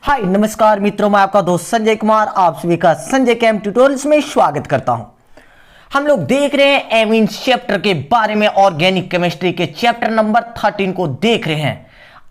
हाय नमस्कार मित्रों, मैं आपका दोस्त संजय कुमार आप सभी का संजय कैम ट्यूटोरियल्स में स्वागत करता हूं। हम लोग देख रहे हैं एमीन्स चैप्टर के बारे में, ऑर्गेनिक केमिस्ट्री के चैप्टर नंबर 13 को देख रहे हैं।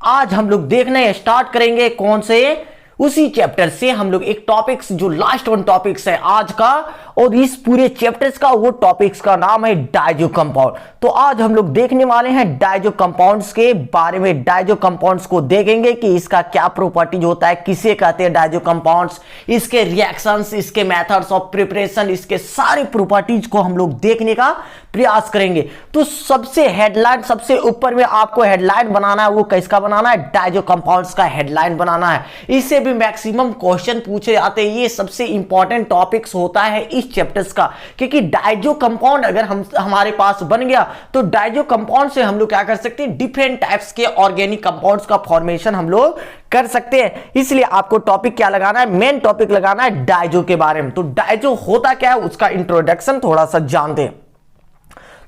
आज हम लोग देखना स्टार्ट करेंगे कौन से, उसी चैप्टर से हम लोग एक टॉपिक्स जो लास्ट वन टॉपिक्स है आज का, और इस पूरे चैप्टर्स का वो टॉपिक्स का नाम है डाइजो कंपाउंड। तो आज हम लोग देखने वाले हैं डाइजो कंपाउंड्स के बारे में। डाइजो कंपाउंड्स को देखेंगे कि इसका क्या प्रॉपर्टीज होता है, किसे कहते हैं डाइजो कंपाउंड्स, इसके रिएक्शंस, इसके मेथड्स ऑफ प्रिपरेशन, इसके सारे प्रॉपर्टीज को हम लोग देखने का प्रयास करेंगे। तो सबसे हेडलाइन, सबसे ऊपर में आपको हेडलाइन बनाना है, वो किसका बनाना है? डाइजो कंपाउंड्स का हेडलाइन बनाना है। इससे भी मैक्सिमम क्वेश्चन पूछे जाते हैं। ये सबसे इंपॉर्टेंट टॉपिक्स होता है इस चैप्टर्स का, क्योंकि डाइजो कंपाउंड अगर हमारे पास बन गया तो डाइजो कंपाउंड से हम लोग क्या कर सकते हैं, डिफरेंट टाइप्स के ऑर्गेनिक कंपाउंड्स का फॉर्मेशन हम लोग कर सकते हैं। इसलिए आपको टॉपिक क्या लगाना है, मेन टॉपिक लगाना है डाइजो के बारे में। तो डाइजो होता क्या है, उसका इंट्रोडक्शन थोड़ा सा जानते हैं।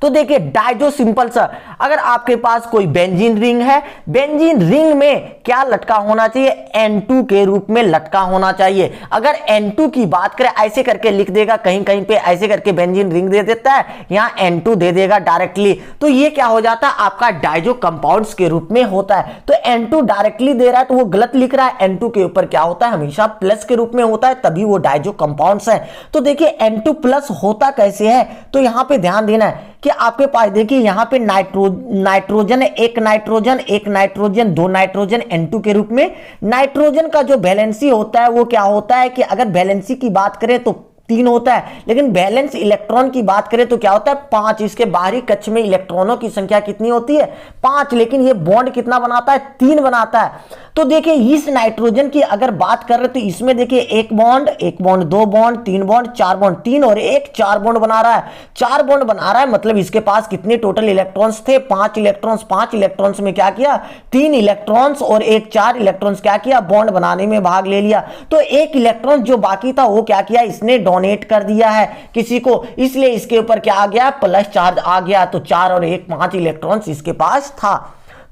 तो देखिए डाइजो सिंपल सा, अगर आपके पास कोई बेंजीन रिंग है, बेंजीन रिंग में क्या लटका होना चाहिए? N2 के रूप में लटका होना चाहिए। अगर N2 की बात करें, ऐसे करके लिख देगा, कहीं कहीं पे ऐसे करके बेंजीन रिंग दे देता है, यहां N2 दे देगा डायरेक्टली, तो ये क्या हो जाता है, आपका डाइजो कंपाउंड्स के रूप में होता है। तो N2 डायरेक्टली दे रहा है तो वो गलत लिख रहा है। N2 के ऊपर क्या होता है, हमेशा प्लस के रूप में होता है, तभी वो डाइजो कंपाउंड्स है। तो देखिए N2 प्लस होता कैसे है, तो यहां पे ध्यान देना है कि आपके पास देखिए यहां पे नाइट्रोजन है, एक नाइट्रोजन, दो नाइट्रोजन N2 के रूप में। नाइट्रोजन का जो वैलेंसी होता है वो क्या होता है कि अगर वैलेंसी की बात करें तो 3 होता है, लेकिन बैलेंस इलेक्ट्रॉन की बात करें तो क्या होता है, 5। इसके बाहरी कक्ष में इलेक्ट्रॉनों की संख्या कितनी होती है? 5। लेकिन ये बॉन्ड कितना बनाता है? 3 बनाता है। तो देखिए इस नाइट्रोजन की अगर बात कर रहे तो इसमें देखिए एक बॉन्ड, दो बॉन्ड, 3 बॉन्ड, 4 बॉन्ड, 3 और 1, 4 बॉन्ड बना रहा है। 4 बॉन्ड बना रहा है मतलब इसके पास कितने टोटल इलेक्ट्रॉन्स थे? 5 इलेक्ट्रॉन्स। 5 इलेक्ट्रॉन्स में क्या किया? 3 इलेक्ट्रॉन्स और 1 4 इलेक्ट्रॉन्स क्या किया? बॉन्ड बनाने में भाग ले लिया। तो 1 इलेक्ट्रॉन जो बाकी था वो क्या किया? इसने डोनेट कर दिया है किसी को, इसलिए इसके ऊपर क्या आ गया? प्लस चार्ज आ गया। तो 4 और 1 5 इलेक्ट्रॉन्स इसके पास था।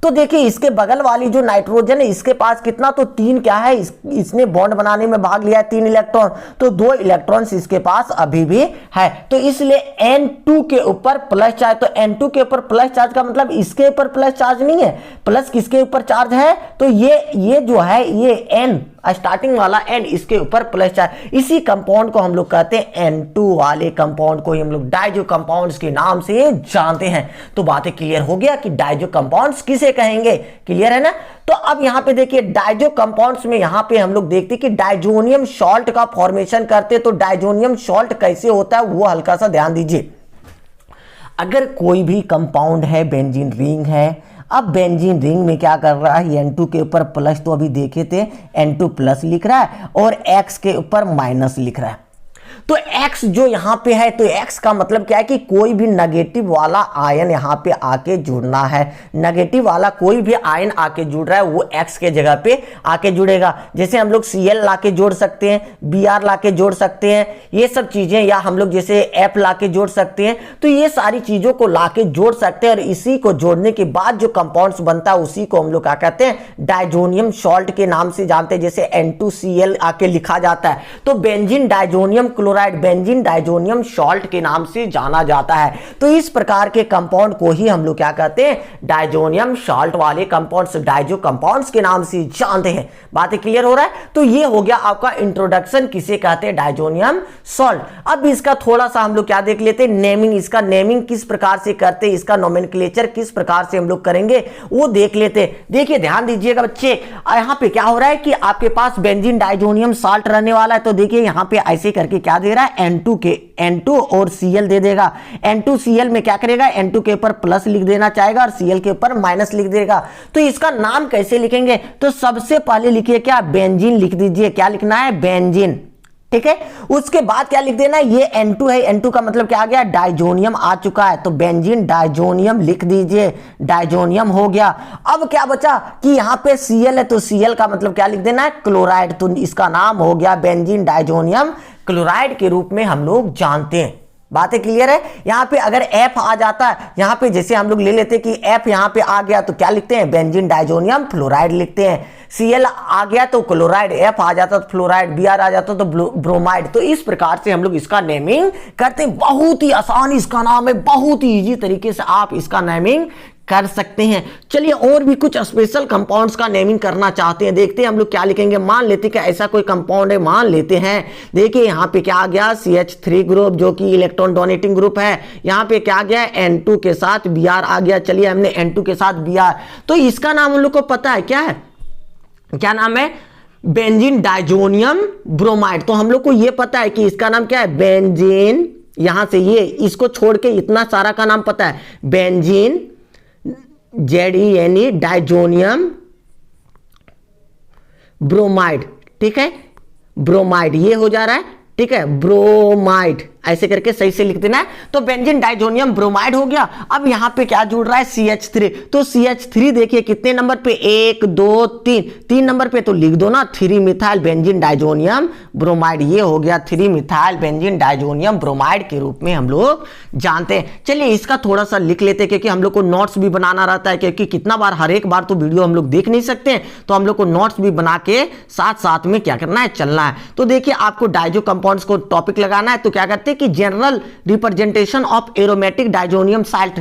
तो देखिए इसके बगल वाली जो नाइट्रोजन है इसके पास कितना? तो 3 क्या है, इसने बॉन्ड बनाने में भाग लिया है, 3 इलेक्ट्रॉन, तो 2 इलेक्ट्रॉन्स इसके पास अभी भी है। तो इसलिए N2 के ऊपर प्लस चार्ज। तो N2 के ऊपर प्लस चार्ज का मतलब इसके ऊपर प्लस चार्ज नहीं है, प्लस किसके ऊपर चार्ज है? तो ये जो है ये N स्टार्टिंग वाला N, इसके ऊपर प्लस चार्ज। इसी कंपाउंड को हम लोग कहते हैं N2 वाले कंपाउंड को हम लोग डाइजो कंपाउंड्स के नाम से जानते हैं। तो बातें क्लियर हो गया कि डाइजो कंपाउंड्स किसे कहेंगे, क्लियर है ना? तो अब यहां पे देखिए डाइजो कंपाउंड्स में यहां पे हम लोग देखते हैं कि डाइजोनियम सॉल्ट का फॉर्मेशन करते। तो डाइजोनियम सॉल्ट कैसे होता है वो हल्का सा ध्यान दीजिए। अगर कोई भी कंपाउंड है, बेंजीन रिंग है, अब बेंजीन रिंग में क्या कर रहा है, N2 के ऊपर प्लस, तो अभी देखे थे N2 प्लस लिख रहा है और X के ऊपर माइनस लिख रहा है। तो X जो यहां पे है, तो X का मतलब क्या है कि कोई भी नेगेटिव वाला आयन यहां पे आके जुड़ना है। नेगेटिव वाला कोई भी आयन आके जुड़ रहा है वो X के जगह पे आके जुड़ेगा। जैसे हम लोग Cl लाके जोड़ सकते हैं, Br लाके जोड़ सकते हैं, ये सब चीजें, या हम लोग जैसे F लाके जोड़ सकते हैं। तो ये सारी चीजों को लाके जोड़ सकते हैं और इसी को जोड़ने के बाद जो कंपाउंड्स बनता है उसी को हम लोग क्या कहते हैं, डाइजोनियम सॉल्ट के नाम से जानते हैं। जैसे N2Cl आके लिखा जाता है तो benzene diazonium chloride, benzene diazonium salt के नाम से जाना जाता है। तो इस प्रकार के कंपाउंड को ही हम लोग क्या कहते हैं, डाइजोनियम सॉल्ट वाले कंपाउंड्स, डाइजो कंपाउंड्स के नाम से जानते हैं। बातें क्लियर हो रहा है? तो ये हो गया आपका इंट्रोडक्शन, किसे कहते हैं, डाइजोनियम सॉल्ट। अब इसका थोड़ा सा हम लोग क्या देख लेते हैं, नेमिंग। इसका नेमिंग किस प्रकार से करते हैं, इसका नोमेनक्लेचर किस प्रकार से हम लोग करेंगे वो देख लेते हैं। देखिए ध्यान दीजिएगा बच्चे, यहां पे क्या हो रहा है कि आपके पास बेंजीन डाइजोनियम सॉल्ट रहने वाला है। तो देखिए यहां पे ऐसे करके क्या दे रहा है, N2 और Cl दे देगा। N2Cl में क्या करेगा, N2 के ऊपर प्लस लिख देना चाहेगा और Cl के ऊपर माइनस लिख देगा। तो इसका नाम कैसे लिखेंगे, तो सबसे पहले लिखिए क्या, बेंजीन लिख दीजिए। क्या लिखना है, बेंजीन, ठीक है। उसके बाद क्या लिख देना, ये N2 है, N2 का मतलब क्या आ गया, डाइजोनियम आ चुका है, तो बेंजीन डाइजोनियम लिख दीजिए, डाइजोनियम हो गया। अब क्या बचा कि यहाँ पे Cl है, तो Cl का मतलब क्या लिख देना है, क्लोराइड। तो इसका नाम हो गया बेंजीन डाइजोनियम क्लोराइड के रूप में हम लोग जानते हैं। बातें क्लियर है? यहाँ पे अगर F आ जाता है, यहाँ पे जैसे हम लोग ले लेते कि F यहाँ पे आ गया तो क्या लिखते हैं, बेंजीन डाइजोनियम फ्लोराइड लिखते हैं। Cl आ गया तो क्लोराइड, F आ जाता तो फ्लोराइड, Br आ जाता तो ब्रोमाइड। तो इस प्रकार से हम लोग इसका नेमिंग करते हैं। बहुत ही आसान इसका नाम है, बहुत ही इजी तरीके से आप इसका नेमिंग कर सकते हैं। चलिए और भी कुछ स्पेशल कंपाउंड्स का नेमिंग करना चाहते हैं, देखते हैं हम लोग क्या लिखेंगे। मान लेते हैं कि ऐसा कोई कंपाउंड है, मान लेते हैं, देखिए यहाँ पे क्या आ गया CH3 ग्रुप जो कि इलेक्ट्रॉन डोनेटिंग ग्रुप है। यहाँ पे क्या आ गया N2 के साथ Br आ गया। चलिए हमने N2 के साथ Br, तो इसका नाम हम लोग को पता है क्या है, क्या नाम है, बेंजीन डाइजोनियम ब्रोमाइड। तो हम लोग को ये पता है कि इसका नाम क्या है, बेंजीन, यहां से ये इसको छोड़ के इतना सारा का नाम पता है, बेंजीन ZeNe डाइजोनियम ब्रोमाइड। ठीक है, ब्रोमाइड ये हो जा रहा है, ठीक है, ब्रोमाइड ऐसे करके सही से लिख देना है। तो बेंजीन डाइजोनियम ब्रोमाइड हो गया। अब यहां पे क्या जुड़ रहा है, CH3। तो CH3 देखिए कितने नंबर पे, 1 2 3, 3 नंबर पे, तो लिख दो ना 3 मिथाइल बेंजीन डाइजोनियम ब्रोमाइड। ये हो गया 3 मिथाइल बेंजीन डाइजोनियम ब्रोमाइड के रूप में हम लोग जानते हैं। चलिए इसका थोड़ा सा लिख लेते हैं, क्योंकि हम लोग को नोट्स भी बनाना रहता है, क्योंकि कितना बार, हर एक बार तो वीडियो हम लोग देख नहीं सकते हैं, तो हम लोग को नोट्स भी बना के साथ साथ में क्या करना है, चलना है। तो देखिए आपको डाइजो कंपाउंड्स को टॉपिक लगाना है, तो क्या करते हैं कि general representation of aromatic diazonium salt,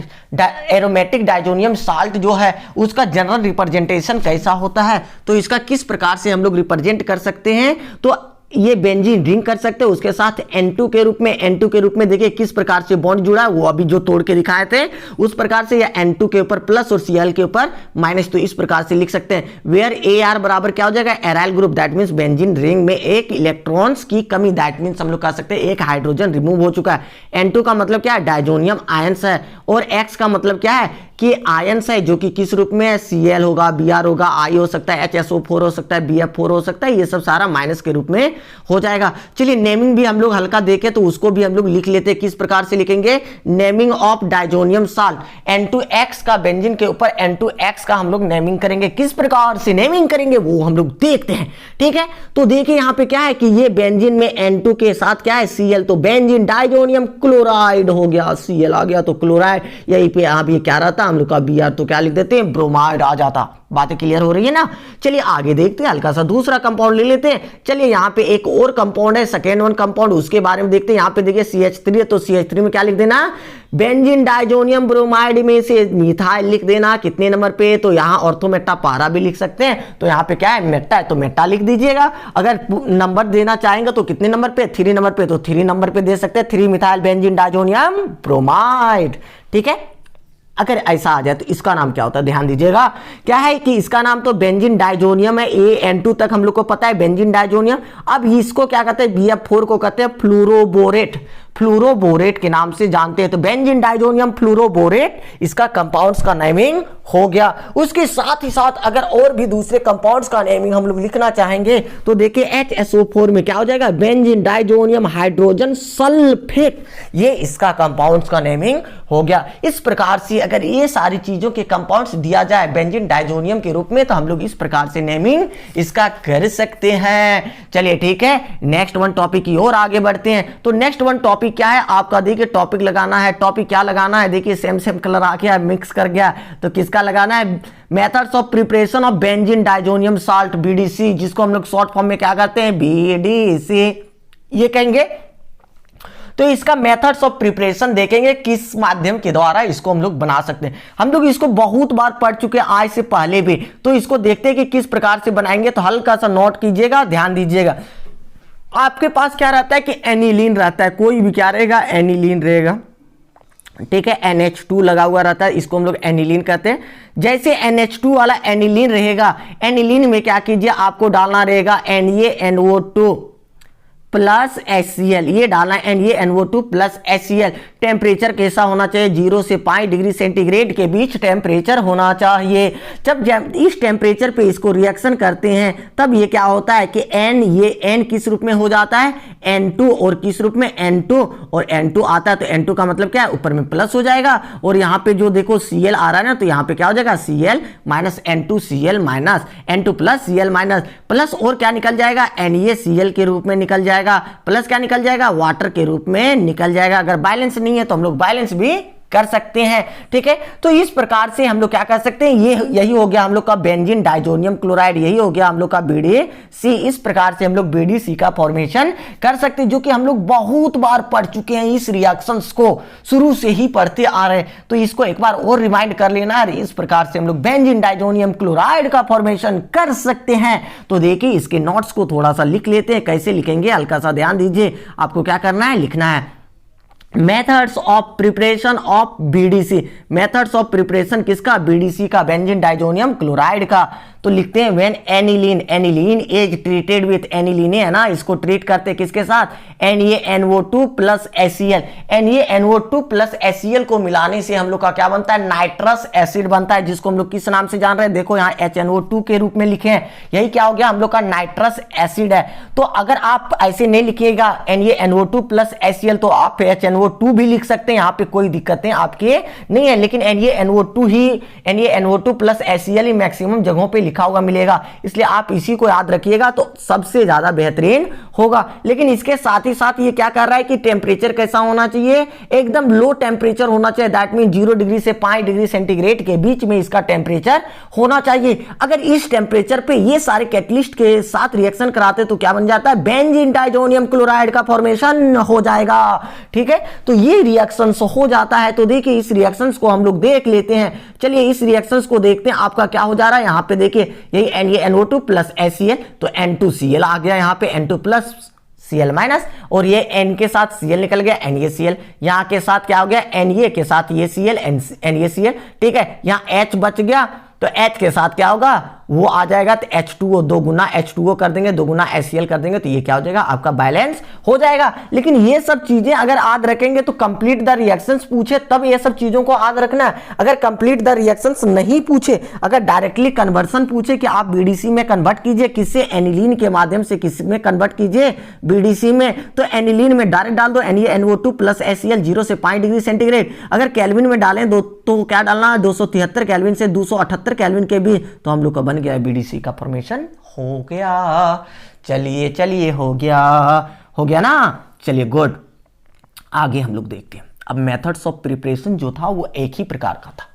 aromatic diazonium salt जो है उसका जनरल रिप्रेजेंटेशन कैसा होता है, तो इसका किस प्रकार से हम लोग रिप्रेजेंट कर सकते हैं। तो ये बेंजीन रिंग कर सकते हैं, उसके साथ N2 के रूप में, N2 के रूप में देखिए किस प्रकार से बॉन्ड जुड़ा है, वो अभी जो तोड़ के दिखाए थे उस प्रकार से, या N2 के ऊपर प्लस और Cl के ऊपर माइनस। तो इस प्रकार से लिख सकते हैं, वेयर Ar बराबर क्या हो जाएगा, aryl group, that means benzene ring में एक इलेक्ट्रॉन्स की कमी, दैट मींस हम लोग कह सकते हैं एक हाइड्रोजन रिमूव हो चुका है। N2 का मतलब क्या है, डाइजोनियम आयंस है, और X का मतलब क्या है कि आयंस है, जो कि किस रूप में है, Cl होगा, Br होगा, I हो सकता है, HSO4 हो सकता है, BF4 हो सकता है, ये सब सारा माइनस के रूप में हो जाएगा। चलिए नेमिंग भी हम लोग हल्का देखें तो उसको भी हम लोग लिख लेते हैं। किस प्रकार से लिखेंगे, naming of diazonium salt, N2X का बेंजीन के ऊपर N2X का हम लोग नेमिंग करेंगे। किस प्रकार से नेमिंग करेंगे वो हम लोग देखते हैं, ठीक है। तो देखिए यहाँ पे क्या है कि ये बेंजीन में N2 के साथ क्या है, Cl, तो बेंजीन डाइजोनियम क्लोराइड हो गया, Cl आ गया तो क्लोराइड, यही पे यहाँ पे क्या रहता हम लोग का Br, तो क्या लिख देते हैं, ब्रोमाइड आ जाता। बातें क्लियर हो रही है ना। चलिए आगे देखते हैं, हल्का सा दूसरा कंपाउंड ले लेते हैं। चलिए यहाँ पे एक और कंपाउंड है, सेकेंड वन कंपाउंड, उसके बारे में देखते हैं। यहाँ पे देखिए CH3 है, तो CH3 में क्या लिख देना, बेंजीन डाइजोनियम ब्रोमाइड में से मिथाइल लिख देना। कितने नंबर पे, तो यहाँ ऑर्थोमेटा पारा भी लिख सकते हैं, तो यहाँ पे क्या है, मेटा है, तो मेटा लिख दीजिएगा। अगर नंबर देना चाहेंगे तो कितने नंबर पे, 3 नंबर पे, तो 3 नंबर पे दे सकते हैं, 3 मिथाइल बेंजीन डाइजोनियम ब्रोमाइड, ठीक है। अगर ऐसा आ जाए तो इसका नाम क्या होता है, ध्यान दीजिएगा। क्या है कि इसका नाम तो बेंजीन डाइजोनियम है, AN2 तक हम लोग को पता है बेंजीन डाइजोनियम। अब इसको क्या कहते हैं, BF4 को कहते हैं फ्लोरोबोरेट, फ्लोरोबोरेट के नाम से जानते हैं। तो बेंजीन डाइजोनियम फ्लोरोबोरेट इसका कंपाउंड्स का नेमिंग हो गया। उसके साथ ही साथ अगर और भी दूसरे कंपाउंड्स का नेमिंग हम लोग लिखना चाहेंगे तो देखिए HSO4 में क्या हो जाएगा, बेंजीन डाइजोनियम हाइड्रोजन सल्फेट, ये इसका कंपाउंड्स का नेमिंग हो गया। इस प्रकार से अगर ये सारी चीजों के कंपाउंड्स दिया जाए बेंजीन डाइजोनियम के रूप में, तो हम लोग इस प्रकार से नेमिंग इसका कर सकते हैं। चलिए ठीक है, नेक्स्ट वन टॉपिक की ओर आगे बढ़ते हैं। तो नेक्स्ट वन टॉपिक क्या है आपका, देखिए टॉपिक लगाना है। टॉपिक क्या लगाना है, देखिए सेम कलर आ गया, मिक्स कर गया, तो किसका लगाना है, methods of preparation of benzene diazonium salt, BDC, जिसको हम लोग शॉर्ट फॉर्म में क्या करते हैं, BDC ये कहेंगे। तो इसका मेथड्स ऑफ प्रिपरेशन देखेंगे, किस माध्यम के द्वारा इसको हम लोग बना सकते हैं। हम लोग इसको बहुत बार पढ़ चुके हैं आज से पहले भी, तो इसको देखते हैं कि किस प्रकार से बनाएंगे। तो हल्का सा नोट कीजिएगा, ध्यान दीजिएगा। आपके पास क्या रहता है कि एनिलीन रहता है, कोई भी क्या रहेगा, एनिलीन रहेगा, ठीक है। NH2 लगा हुआ रहता है, इसको हम लोग एनिलीन कहते हैं। जैसे NH2 वाला एनिलीन रहेगा, एनिलीन में क्या कीजिए, आपको डालना रहेगा NaNO2 प्लस HCl, ये डालना है NaNO2 प्लस HCl। टेम्परेचर कैसा होना चाहिए, 0 से 5 डिग्री सेंटीग्रेड के बीच टेम्परेचर होना चाहिए। जब इस टेम्परेचर पे इसको रिएक्शन करते हैं तब ये क्या होता है कि ये N किस रूप में हो जाता है, N2, और किस रूप में, N2, और N2 आता है, तो N2 का मतलब क्या है, ऊपर में प्लस हो जाएगा, और यहाँ पे जो देखो Cl आ रहा है ना, तो यहाँ पे क्या हो जाएगा, Cl minus N2 Cl minus N2 plus Cl minus plus, और क्या निकल जाएगा, NaCl के रूप में निकल जाएगा, प्लस क्या निकल जाएगा, वाटर के रूप में निकल जाएगा। अगर बैलेंस नहीं है तो हम लोग बैलेंस भी कर सकते हैं। ठीक है, तो इस प्रकार से हम लोग क्या कर सकते हैं, ये यही हो गया हम लोग का बेंजीन डाइजोनियम क्लोराइड, यही हो गया हम लोग का बीडीसी। इस प्रकार से हम लोग बीडीसी का फॉर्मेशन कर सकते हैं, जो कि हम लोग बहुत बार पढ़ चुके हैं, इस रिएक्शंस को शुरू से ही पढ़ते आ रहे हैं, तो इसको एक बार और रिमाइंड कर लेना है। इस प्रकार से हम लोग बेंजीन डाइजोनियम क्लोराइड का फॉर्मेशन कर सकते हैं। तो देखिए इसके नोट्स को थोड़ा सा लिख लेते हैं, कैसे लिखेंगे हल्का सा ध्यान दीजिए। आपको क्या करना है, लिखना है methods of preparation of BDC. Methods of preparation किसका, बीडीसी का, बेंजीन डाइजोनियम क्लोराइड का। तो लिखते हैं when aniline, aniline is treated with, aniline है ना, इसको ट्रीट करते हैं किसके साथ, NaNO2 plus HCl। NaNO2 plus HCl को मिलाने से हम लोग का क्या बनता है, नाइट्रस एसिड बनता है, जिसको हम लोग किस नाम से जान रहे हैं, देखो यहाँ HNO2 के रूप में लिखे हैं, यही क्या हो गया हम लोग का नाइट्रस एसिड है। तो अगर आप ऐसे नहीं लिखिएगा NaNO2 प्लस HCl, तो आप HNO2 भी लिख सकते हैं, यहाँ पे कोई दिक्कतें आपके नहीं है, लेकिन NaNO2 ही, NaNO2 प्लस HCl ही मैक्सिमम जगहों पे लिखा हुआ मिलेगा, इसलिए आप इसी को याद रखिएगा तो सबसे ज्यादा बेहतरीन होगा। लेकिन इसके साथ ही साथ ये क्या कर रहा है कि टेम्परेचर कैसा होना चाहिए, एकदम लो टेम्परेचर होना चाहिए, दैट मीन 0 डिग्री से 5 डिग्री सेंटीग्रेड के बीच में इसका टेम्परेचर होना चाहिए। अगर इस टेम्परेचर पे ये सारे कैटलिस्ट के साथ रिएक्शन कराते तो क्या बन जाता है, बेंजीन डाइजोनियम क्लोराइड का फॉर्मेशन हो जाएगा। ठीक है, तो ये रिएक्शन हो जाता है। तो देखिए इस रिएक्शंस को हम लोग देख लेते हैं, चलिए इस रिएक्शंस को देखते हैं। आपका क्या हो जा रहा है, यहाँ पे देखिए यही NaNO2 प्लस HCl, तो N2Cl आ गया यहाँ पे, N2 प्लस Cl माइनस, और ये N के साथ Cl निकल गया, NaCl, यहाँ के साथ क्या हो गया, Na के साथ ये Cl, NaCl। ठीक है, यहाँ H बच गया, तो H के साथ क्या होगा, वो आ जाएगा, तो H2O, 2 गुना H2O कर देंगे, 2 गुना HCl कर देंगे, तो ये क्या हो जाएगा, आपका बैलेंस हो जाएगा। लेकिन ये सब चीजें अगर याद रखेंगे तो कंप्लीट द रिएक्शंस पूछे तब ये सब चीजों को याद रखना है। अगर कंप्लीट द रिएक्शंस नहीं पूछे, अगर डायरेक्टली कन्वर्सन पूछे कि आप बीडीसी में कन्वर्ट कीजिए, किससे, एनिलीन के माध्यम से किस में कन्वर्ट कीजिए, बीडीसी में, तो एनिलीन में डायरेक्ट डाल दो NaNO2 प्लस HCl 0 से 5 डिग्री सेंटीग्रेड। अगर केल्विन में डालें तो क्या डालना है, 273 केल्विन से 278 केल्विन के बीच, तो हम लोग का बन गया बीडीसी का फॉर्मेशन हो गया। चलिए चलिए हो गया ना, चलिए गुड। आगे हम लोग देखते हैं। अब मेथड्स ऑफ प्रिपरेशन जो था वो एक ही प्रकार का था,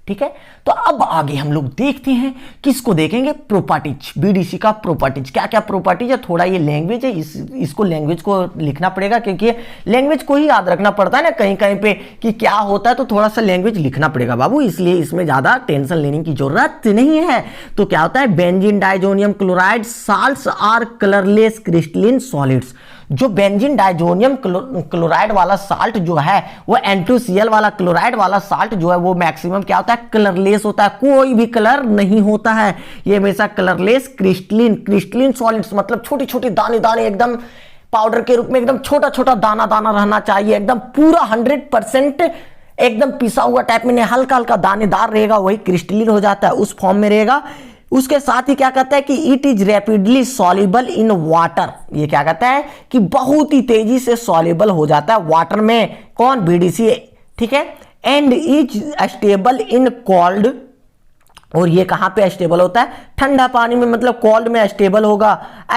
ठीक है। तो अब आगे हम लोग देखते हैं, किसको देखेंगे, प्रॉपर्टीज, बीडीसी का प्रॉपर्टीज। क्या क्या प्रॉपर्टीज है, थोड़ा ये लैंग्वेज है, इसको लैंग्वेज को लिखना पड़ेगा, क्योंकि लैंग्वेज को ही याद रखना पड़ता है ना कहीं कहीं पे कि क्या होता है, तो थोड़ा सा लैंग्वेज लिखना पड़ेगा बाबू, इसलिए इसमें ज्यादा टेंशन लेने की जरूरत नहीं है। तो क्या होता है, benzene diazonium chloride salts are colourless crystalline solids. जो बेंजीन डाइजोनियम क्लोराइड वाला साल्ट जो है, वो N2Cl वाला क्लोराइड वाला साल्ट जो है, वो मैक्सिमम क्या होता है, कलरलेस होता है, कोई भी कलर नहीं होता है, ये हमेशा कलरलेस क्रिस्टलिन सॉलिड्स, मतलब छोटी छोटी दाने दाने, एकदम पाउडर के रूप में, एकदम छोटा छोटा दाना दाना रहना चाहिए, एकदम पूरा 100% एकदम पिसा हुआ टाइप में, हल्का हल्का दानेदार रहेगा, वही क्रिस्टलिन हो जाता है, उस फॉर्म में रहेगा। उसके साथ ही क्या कहता है कि it is rapidly soluble in water, ये क्या कहता है कि बहुत ही तेजी से सॉल्युबल हो जाता है वाटर में, कौन, बीडीसी, ठीक है। And is stable in cold, और ये कहां पे स्टेबल होता है, ठंडा पानी में, मतलब कोल्ड में स्टेबल होगा।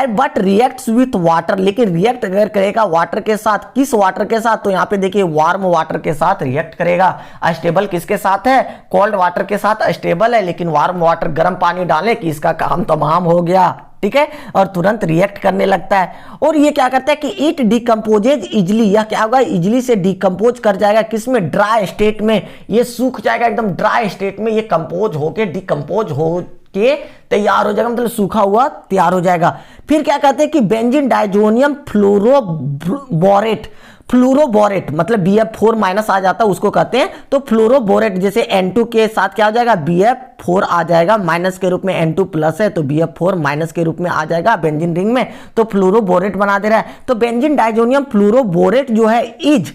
बट रिएक्ट्स विथ वाटर, लेकिन रिएक्ट अगर करेगा वाटर के साथ, किस वाटर के साथ, तो यहाँ पे देखिए वार्म वाटर के साथ रिएक्ट करेगा। स्टेबल किसके साथ है, कोल्ड वाटर के साथ स्टेबल है, लेकिन वार्म वाटर, गर्म पानी डालें कि इसका काम तमाम हो गया, ठीक है, और तुरंत रिएक्ट करने लगता है। और ये क्या करता है कि इट डिकम्पोजेज इजली, यह क्या होगा, इजली से डिकम्पोज कर जाएगा, किसमें, ड्राई स्टेट में, ये सूख जाएगा, एकदम ड्राई स्टेट में ये कंपोज होके, डिकम्पोज हो के तैयार हो जाएगा, मतलब सूखा हुआ तैयार हो जाएगा। फिर क्या कहते हैं कि बेंजीन डाइजोनियम फ्लोरोबोरेट, फ्लोरोबोरेट मतलब BF4 माइनस आ जाता है, उसको कहते हैं। तो फ्लोरोबोरेट, जैसे N2 के साथ क्या हो जाएगा, BF4 आ जाएगा, माइनस के रूप में N2 प्लस है तो BF4 माइनस के रूप में आ जाएगा बेंजीन रिंग में, तो फ्लोरोबोरेट बना दे रहा है। तो बेंजीन डाइजोनियम फ्लोरोबोरेट जो है इज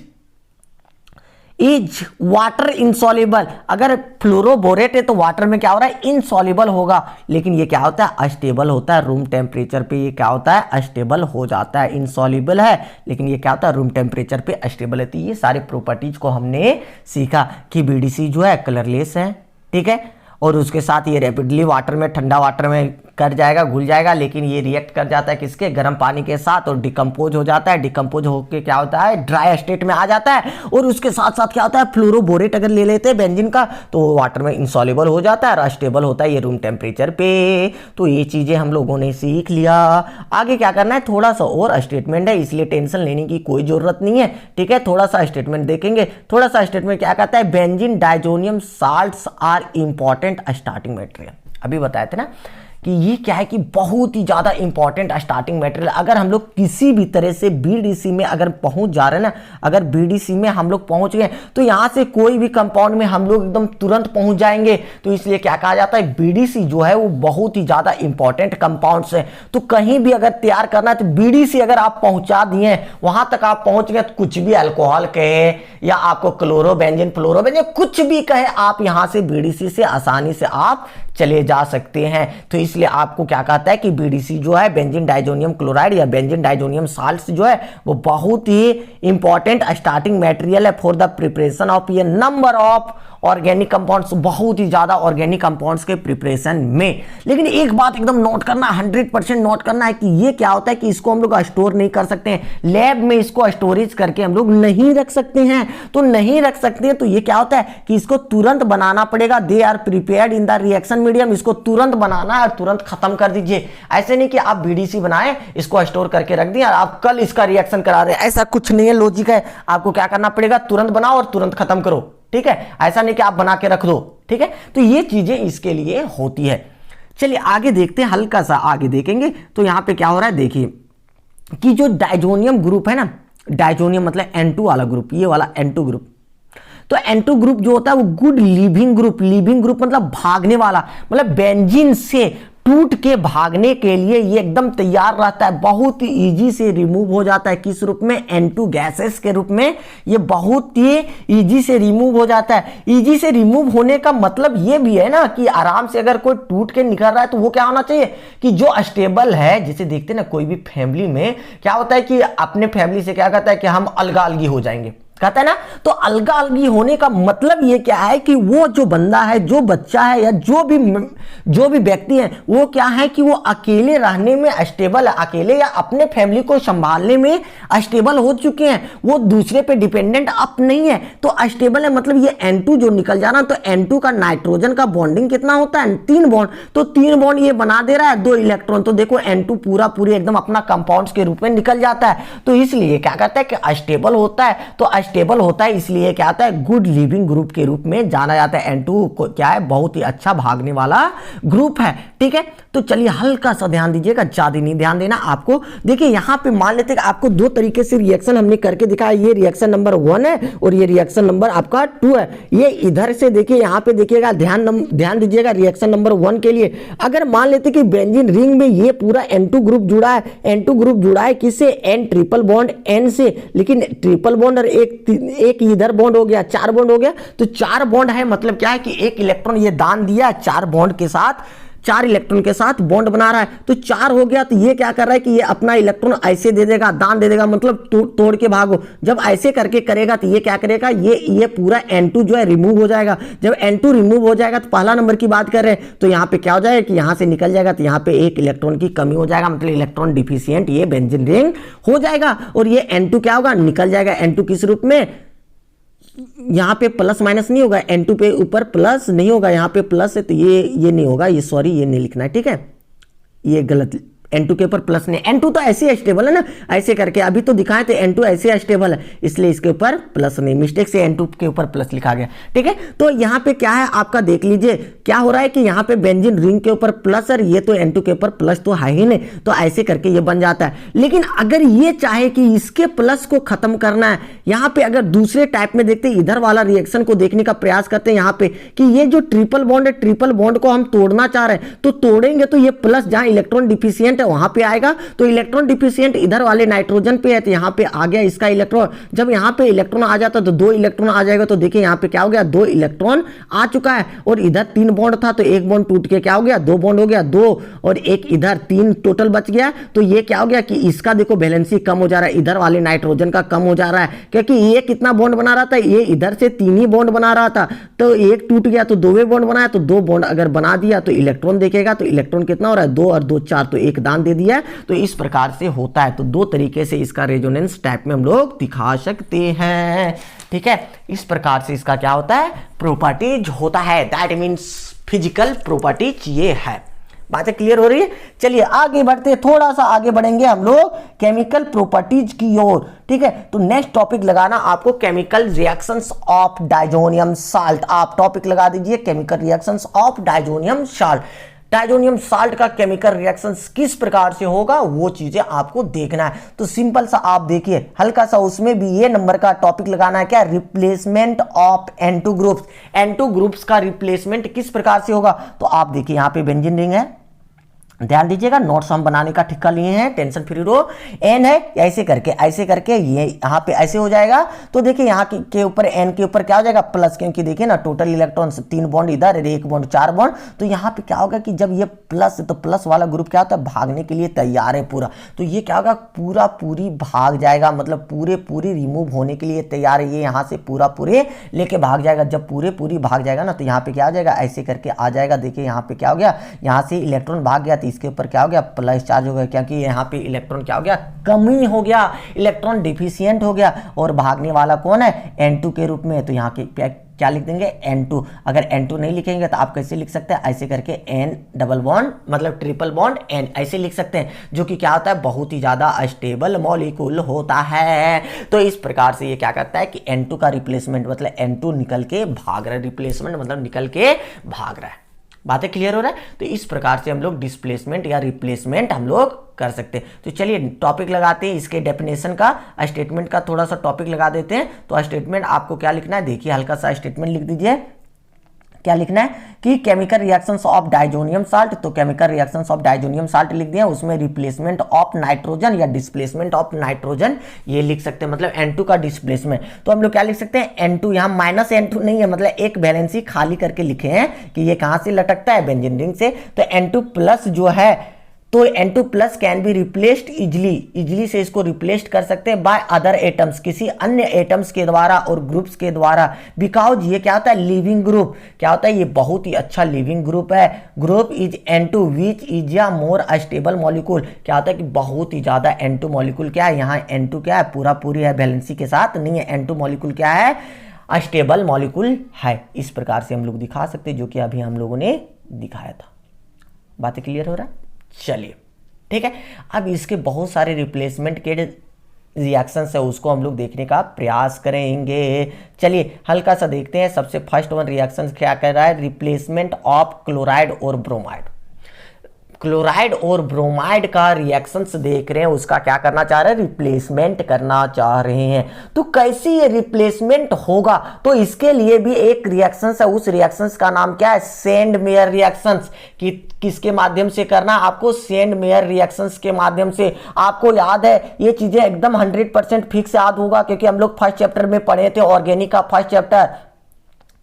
वाटर इनसॉल्युबल, अगर फ्लोरोबोरेट है तो वाटर में क्या हो रहा है, इनसॉल्युबल होगा, लेकिन ये क्या होता है, अस्टेबल होता है, रूम टेम्परेचर पे ये क्या होता है, अस्टेबल हो जाता है। इनसॉल्युबल है लेकिन ये क्या होता है, रूम टेम्परेचर पे अस्टेबल है। तो ये सारे प्रॉपर्टीज को हमने सीखा कि बीडीसी जो है कलरलेस है, ठीक है, और उसके साथ ये रैपिडली वाटर में, ठंडा वाटर में कर जाएगा, घुल जाएगा, लेकिन ये रिएक्ट कर जाता है किसके, गर्म पानी के साथ, और डिकम्पोज हो जाता है। डिकम्पोज होकर क्या होता है, ड्राई स्टेट में आ जाता है। और उसके साथ साथ क्या होता है, फ्लोरोबोरेट अगर ले लेते हैं बेंजीन का तो वो वाटर में इंसॉल्युबल हो जाता है और स्टेबल होता है ये रूम टेम्परेचर पे। तो ये चीजें हम लोगों ने सीख लिया। आगे क्या करना है, थोड़ा सा और स्टेटमेंट है, इसलिए टेंशन लेने की कोई जरूरत नहीं है, ठीक है। थोड़ा सा स्टेटमेंट देखेंगे। थोड़ा सा स्टेटमेंट क्या कहता है, benzene diazonium salts are important starting material. अभी बताए थे ना कि ये क्या है कि बहुत ही ज़्यादा इंपॉर्टेंट स्टार्टिंग मटेरियल। अगर हम लोग किसी भी तरह से बीडीसी में अगर पहुंच जा रहे हैं ना, अगर बीडीसी में हम लोग पहुंच गए तो यहाँ से कोई भी कंपाउंड में हम लोग एकदम तुरंत पहुंच जाएंगे। तो इसलिए क्या कहा जाता है, बीडीसी जो है वो बहुत ही ज़्यादा इंपॉर्टेंट कंपाउंड्स है। तो कहीं भी अगर तैयार करना है तो बीडीसी अगर आप पहुंचा दिए, वहां तक आप पहुंच गए, तो कुछ भी अल्कोहल कहे या आपको क्लोरोबेंजीन, फ्लोरोबेंजीन, कुछ भी कहे, आप यहाँ से बीडीसी से आसानी से आप चले जा सकते हैं। तो इसलिए आपको क्या कहता है कि बीडीसी जो है, बेंजीन डाइजोनियम क्लोराइड या बेंजीन डाइजोनियम साल्ट्स जो है वो बहुत ही इंपॉर्टेंट स्टार्टिंग मटेरियल है फॉर द प्रिपरेशन ऑफ ये नंबर ऑफ ऑर्गेनिक कंपाउंड्स, बहुत ही ज्यादा ऑर्गेनिक कंपाउंड्स के प्रिपरेशन में। लेकिन एक बात एकदम नोट करना, 100% नोट करना है कि ये क्या होता है कि इसको हम लोग स्टोर नहीं कर सकते हैं, लैब में इसको स्टोरेज करके हम लोग नहीं रख सकते हैं। तो नहीं रख सकते हैं तो ये क्या होता है कि इसको तुरंत बनाना पड़ेगा। They are prepared in the reaction medium, इसको तुरंत बनाना है और तुरंत खत्म कर दीजिए। ऐसे नहीं कि आप बीडीसी बनाए, इसको स्टोर करके रख दिए और आप कल इसका रिएक्शन करा रहे हैं, ऐसा कुछ नहीं है। लॉजिक है, आपको क्या करना पड़ेगा, तुरंत बनाओ और तुरंत खत्म करो, ठीक है। ऐसा नहीं कि आप बना के रख दो, ठीक है। तो ये चीजें इसके लिए होती है। चलिए आगे देखते हैं, हल्का सा आगे देखेंगे। तो यहां पे क्या हो रहा है, देखिए कि जो डाइजोनियम ग्रुप है ना, डाइजोनियम मतलब N2 वाला ग्रुप, ये वाला N2 ग्रुप, तो N2 ग्रुप जो होता है वो good leaving group, leaving group मतलब भागने वाला, मतलब बेंजीन से टूट के भागने के लिए ये एकदम तैयार रहता है, बहुत ही इजी से रिमूव हो जाता है। किस रूप में, N2 गैसेस के रूप में ये बहुत ही इजी से रिमूव हो जाता है। इजी से रिमूव होने का मतलब ये भी है ना कि आराम से अगर कोई टूट के निकल रहा है तो वो क्या होना चाहिए कि जो स्टेबल है। जैसे देखते हैं ना कोई भी फैमिली में क्या होता है कि अपने फैमिली से क्या कहता है कि हम अलगा अलगी हो जाएंगे, कहता है ना। तो अलगा अलगी होने का मतलब ये क्या है कि वो जो बंदा है, जो बच्चा है या जो भी व्यक्ति है, वो क्या है कि वो अकेले रहने में स्टेबल है, अकेले या अपने फैमिली को संभालने में स्टेबल हो चुके हैं, वो दूसरे पे डिपेंडेंट अप नहीं है। तो स्टेबल है मतलब ये N2 जो निकल जाना, तो N2 का नाइट्रोजन का बॉन्डिंग कितना होता है, 3 बॉन्ड। तो 3 बॉन्ड ये बना दे रहा है, 2 इलेक्ट्रॉन। तो देखो N2 पूरी एकदम अपना कंपाउंड्स के रूप में निकल जाता है। तो इसलिए क्या कहता है कि स्टेबल होता है। तो स्टेबल होता है इसलिए क्या आता है, गुड लिविंग ग्रुप के रूप में जाना जाता है। N2 को क्या है, बहुत ही अच्छा भागने वाला ग्रुप है, ठीक है। तो चलिए हल्का सा ध्यान दीजिएगा, ज्यादा नहीं ध्यान देना आपको। देखिए यहां पे मान लेते हैं आपको 2 तरीके से रिएक्शन हमने करके दिखाया। ये रिएक्शन नंबर 1 है और ये रिएक्शन नंबर आपका 2 है। ये इधर से देखिए, यहां पे देखिएगा, ध्यान दीजिएगा रिएक्शन नंबर 1 के लिए। अगर मान लेते कि बेंजीन रिंग में ये पूरा N2 ग्रुप जुड़ा है, N2 ग्रुप जुड़ा है किससे, N ट्रिपल बॉन्ड N से, लेकिन ट्रिपल बॉन्ड और एक इधर बॉन्ड हो गया, 4 बॉन्ड हो गया। तो 4 बॉन्ड है मतलब क्या है कि 1 इलेक्ट्रॉन ये दान दिया, 4 बॉन्ड के साथ, 4 इलेक्ट्रॉन के साथ बॉन्ड बना रहा है। तो 4 हो गया, तो ये क्या कर रहा है कि ये अपना इलेक्ट्रॉन ऐसे दे देगा, दान दे देगा, मतलब तोड़ के भागो। जब ऐसे करके करेगा तो ये क्या करेगा, ये पूरा N2 जो है रिमूव हो जाएगा। जब N2 रिमूव हो जाएगा तो पहला नंबर की बात कर रहे हैं, तो यहाँ पे क्या हो जाएगा कि यहाँ से निकल जाएगा, तो यहाँ पे 1 इलेक्ट्रॉन की कमी हो जाएगा, मतलब इलेक्ट्रॉन डिफिशियंट ये बेंजीन रिंग हो जाएगा। और ये N2 क्या होगा, निकल जाएगा। N2 किस रूप में, यहां पे प्लस माइनस नहीं होगा, N2 पे ऊपर प्लस नहीं होगा, यहां पे प्लस है तो ये नहीं होगा, ये सॉरी ये नहीं लिखना है, ठीक है, ये गलत, N2 के ऊपर प्लस नहीं, N2 तो ऐसे स्टेबल है ना, ऐसे करके अभी तो दिखाए थे N2 ऐसे स्टेबल है, इसलिए इसके ऊपर प्लस नहीं, मिस्टेक से N2 के ऊपर प्लस लिखा गया, ठीक है। तो यहाँ पे क्या है आपका, देख लीजिए क्या हो रहा है कि यहाँ पे बेंजीन रिंग के ऊपर प्लस और ये तो N2 के ऊपर प्लस तो है ही नहीं, तो ऐसे करके ये बन जाता है। लेकिन अगर ये चाहे कि इसके प्लस को खत्म करना है, यहाँ पे अगर दूसरे टाइप में देखते, इधर वाला रिएक्शन को देखने का प्रयास करते हैं यहाँ पे कि ये जो ट्रिपल बॉन्ड है, ट्रिपल बॉन्ड को हम तोड़ना चाह रहे हैं, तो तोड़ेंगे तो ये प्लस जहां इलेक्ट्रॉन डिफिशियंट डिफिशिएंट है वहां पे आएगा, तो इलेक्ट्रॉन डिफिशिएंट इधर वाले नाइट्रोजन पे है, तो यहाँ पे आ गया इसका इलेक्ट्रॉन। जब यहाँ पे इलेक्ट्रॉन आ जाता तो 2 इलेक्ट्रॉन आ जाएगा, तो देखिए यहाँ पे क्या हो गया, 2 इलेक्ट्रॉन आ चुका है, और इधर 3 बॉन्ड था तो 1 बॉन्ड टूट के क्या हो गया, 2 बॉन्ड हो गया, 2 और 1 इधर 3 टोटल बच गया। तो ये क्या हो गया कि इसका देखो वैलेंसी कम हो जा रहा है, इधर वाले नाइट्रोजन का कम हो जा रहा है, क्योंकि ये कितना बॉन्ड बना रहा था, ये इधर से 3 ही बॉन्ड बना रहा था, तो 1 टूट गया तो 2वें बॉन्ड बनाया, तो 2 बॉन्ड अगर बना दिया तो इलेक्ट्रॉन देखेगा, तो इलेक्ट्रॉन कितना हो रहा है, 2 और 2 4, तो 1 दान दे दिया है। तो इस प्रकार से होता है। तो 2 तरीके से इसका रेजोनेंस टाइप में हम लोग दिखा सकते हैं। ठीक है, इस प्रकार से इसका क्या होता है, प्रॉपर्टीज होता है, दैट मीन्स फिजिकल प्रॉपर्टीज ये है। बातें क्लियर हो रही है। चलिए आगे बढ़ते, थोड़ा सा आगे बढ़ेंगे हम लोग केमिकल प्रॉपर्टीज की ओर। ठीक है, तो नेक्स्ट टॉपिक लगाना आपको chemical reactions of diazonium salt. आप टॉपिक लगा दीजिए chemical reactions of diazonium salt. Diazonium salt का केमिकल रिएक्शंस किस प्रकार से होगा वो चीजें आपको देखना है। तो सिंपल सा आप देखिए, हल्का सा उसमें भी ये नंबर का टॉपिक लगाना है, क्या, replacement of N2 groups. N2 groups का रिप्लेसमेंट किस प्रकार से होगा। तो आप देखिए यहाँ पे बेंजीन रिंग है, ध्यान दीजिएगा, नोट्स हम बनाने का ठिक्का लिए हैं, टेंशन फ्री रो। एन है, ऐसे करके ये यहाँ पे ऐसे हो जाएगा। तो देखिए यहाँ के ऊपर एन के ऊपर क्या हो जाएगा, प्लस, क्योंकि देखिए ना टोटल इलेक्ट्रॉन्स 3 बॉन्ड इधर, 1 बॉन्ड 4 बॉन्ड। तो यहाँ पे क्या होगा कि जब ये प्लस, तो प्लस वाला ग्रुप क्या होता है, भागने के लिए तैयार है पूरा। तो ये क्या होगा, पूरी भाग जाएगा, मतलब पूरी रिमूव होने के लिए तैयार है। ये यहाँ से पूरे लेके भाग जाएगा। जब पूरी भाग जाएगा ना, तो यहाँ पे क्या हो जाएगा, ऐसे करके आ जाएगा। देखिए यहाँ पे क्या हो गया, यहाँ से इलेक्ट्रॉन भाग गया, इसके ऊपर क्या हो गया, प्लस चार्ज हो गया, क्योंकि यहाँ पे इलेक्ट्रॉन क्या हो गया, कमी हो गया, इलेक्ट्रॉन डिफिशिएंट हो गया। और भागने वाला कौन है, N2 के रूप में। तो यहाँ के क्या लिख देंगे, N2। अगर N2 नहीं लिखेंगे तो आप कैसे लिख सकते हैं, ऐसे करके N डबल बॉन्ड, मतलब ट्रिपल बॉन्ड N, ऐसे लिख सकते हैं, जो कि क्या होता है, बहुत ही ज्यादा स्टेबल मॉलिक्यूल होता है। तो इस प्रकार से ये क्या करता है कि N2 का रिप्लेसमेंट, मतलब N2 निकल के भाग रहा है, रिप्लेसमेंट मतलब निकल के भाग रहा है। बातें क्लियर हो रहा है। तो इस प्रकार से हम लोग डिस्प्लेसमेंट या रिप्लेसमेंट हम लोग कर सकते हैं। तो चलिए टॉपिक लगाते हैं, इसके डेफिनेशन का, स्टेटमेंट का थोड़ा सा टॉपिक लगा देते हैं। तो स्टेटमेंट आपको क्या लिखना है, देखिए हल्का सा स्टेटमेंट लिख दीजिए। क्या लिखना है कि chemical reactions of diazonium salt. तो chemical reactions of diazonium salt लिख दिया, उसमें रिप्लेसमेंट ऑफ नाइट्रोजन या डिस्प्लेसमेंट ऑफ नाइट्रोजन ये लिख सकते हैं, मतलब N2 का डिस्प्लेसमेंट। तो हम लोग क्या लिख सकते हैं, N2, यहाँ माइनस N2 नहीं है, मतलब एक वैलेंसी खाली करके लिखे हैं कि ये कहां से लटकता है, बेंजीन रिंग से। तो N2 प्लस जो है, तो N2 plus can be replaced easily से इसको रिप्लेस्ड कर सकते हैं बाय अदर एटम्स, किसी अन्य एटम्स के द्वारा और ग्रुप्स के द्वारा। बिकॉज ये क्या होता है, लिविंग ग्रुप। क्या होता है, ये बहुत ही अच्छा लिविंग ग्रुप है। Group is N2 which is या मोर स्टेबल मॉलिक्यूल। क्या होता है कि बहुत ही ज्यादा N2 मॉलिक्यूल क्या है, यहाँ N2 क्या है, पूरी है, वैलेंसी के साथ नहीं है। N2 मॉलिक्यूल क्या है, स्टेबल मॉलिक्यूल है। इस प्रकार से हम लोग दिखा सकते हैं, जो कि अभी हम लोगों ने दिखाया था। बातें क्लियर हो रहा है। चलिए ठीक है, अब इसके बहुत सारे रिप्लेसमेंट के रिएक्शंस है, उसको हम लोग देखने का प्रयास करेंगे। चलिए हल्का सा देखते हैं। सबसे फर्स्ट वन रिएक्शन क्या कर रहा है, रिप्लेसमेंट ऑफ क्लोराइड और ब्रोमाइड। क्लोराइड और ब्रोमाइड का रिएक्शंस देख रहे हैं, उसका क्या करना चाह रहे हैं, रिप्लेसमेंट करना चाह रहे हैं। तो कैसे ये रिप्लेसमेंट होगा, तो इसके लिए भी एक रिएक्शंस है, उस रिएक्शंस का नाम क्या है, सेंड मेयर रिएक्शंस। कि किसके माध्यम से करना है आपको, सेंड मेयर रिएक्शंस के माध्यम से। आपको याद है ये चीजें एकदम 100% फिक्स याद होगा, क्योंकि हम लोग फर्स्ट चैप्टर में पढ़े थे, ऑर्गेनिक का फर्स्ट चैप्टर।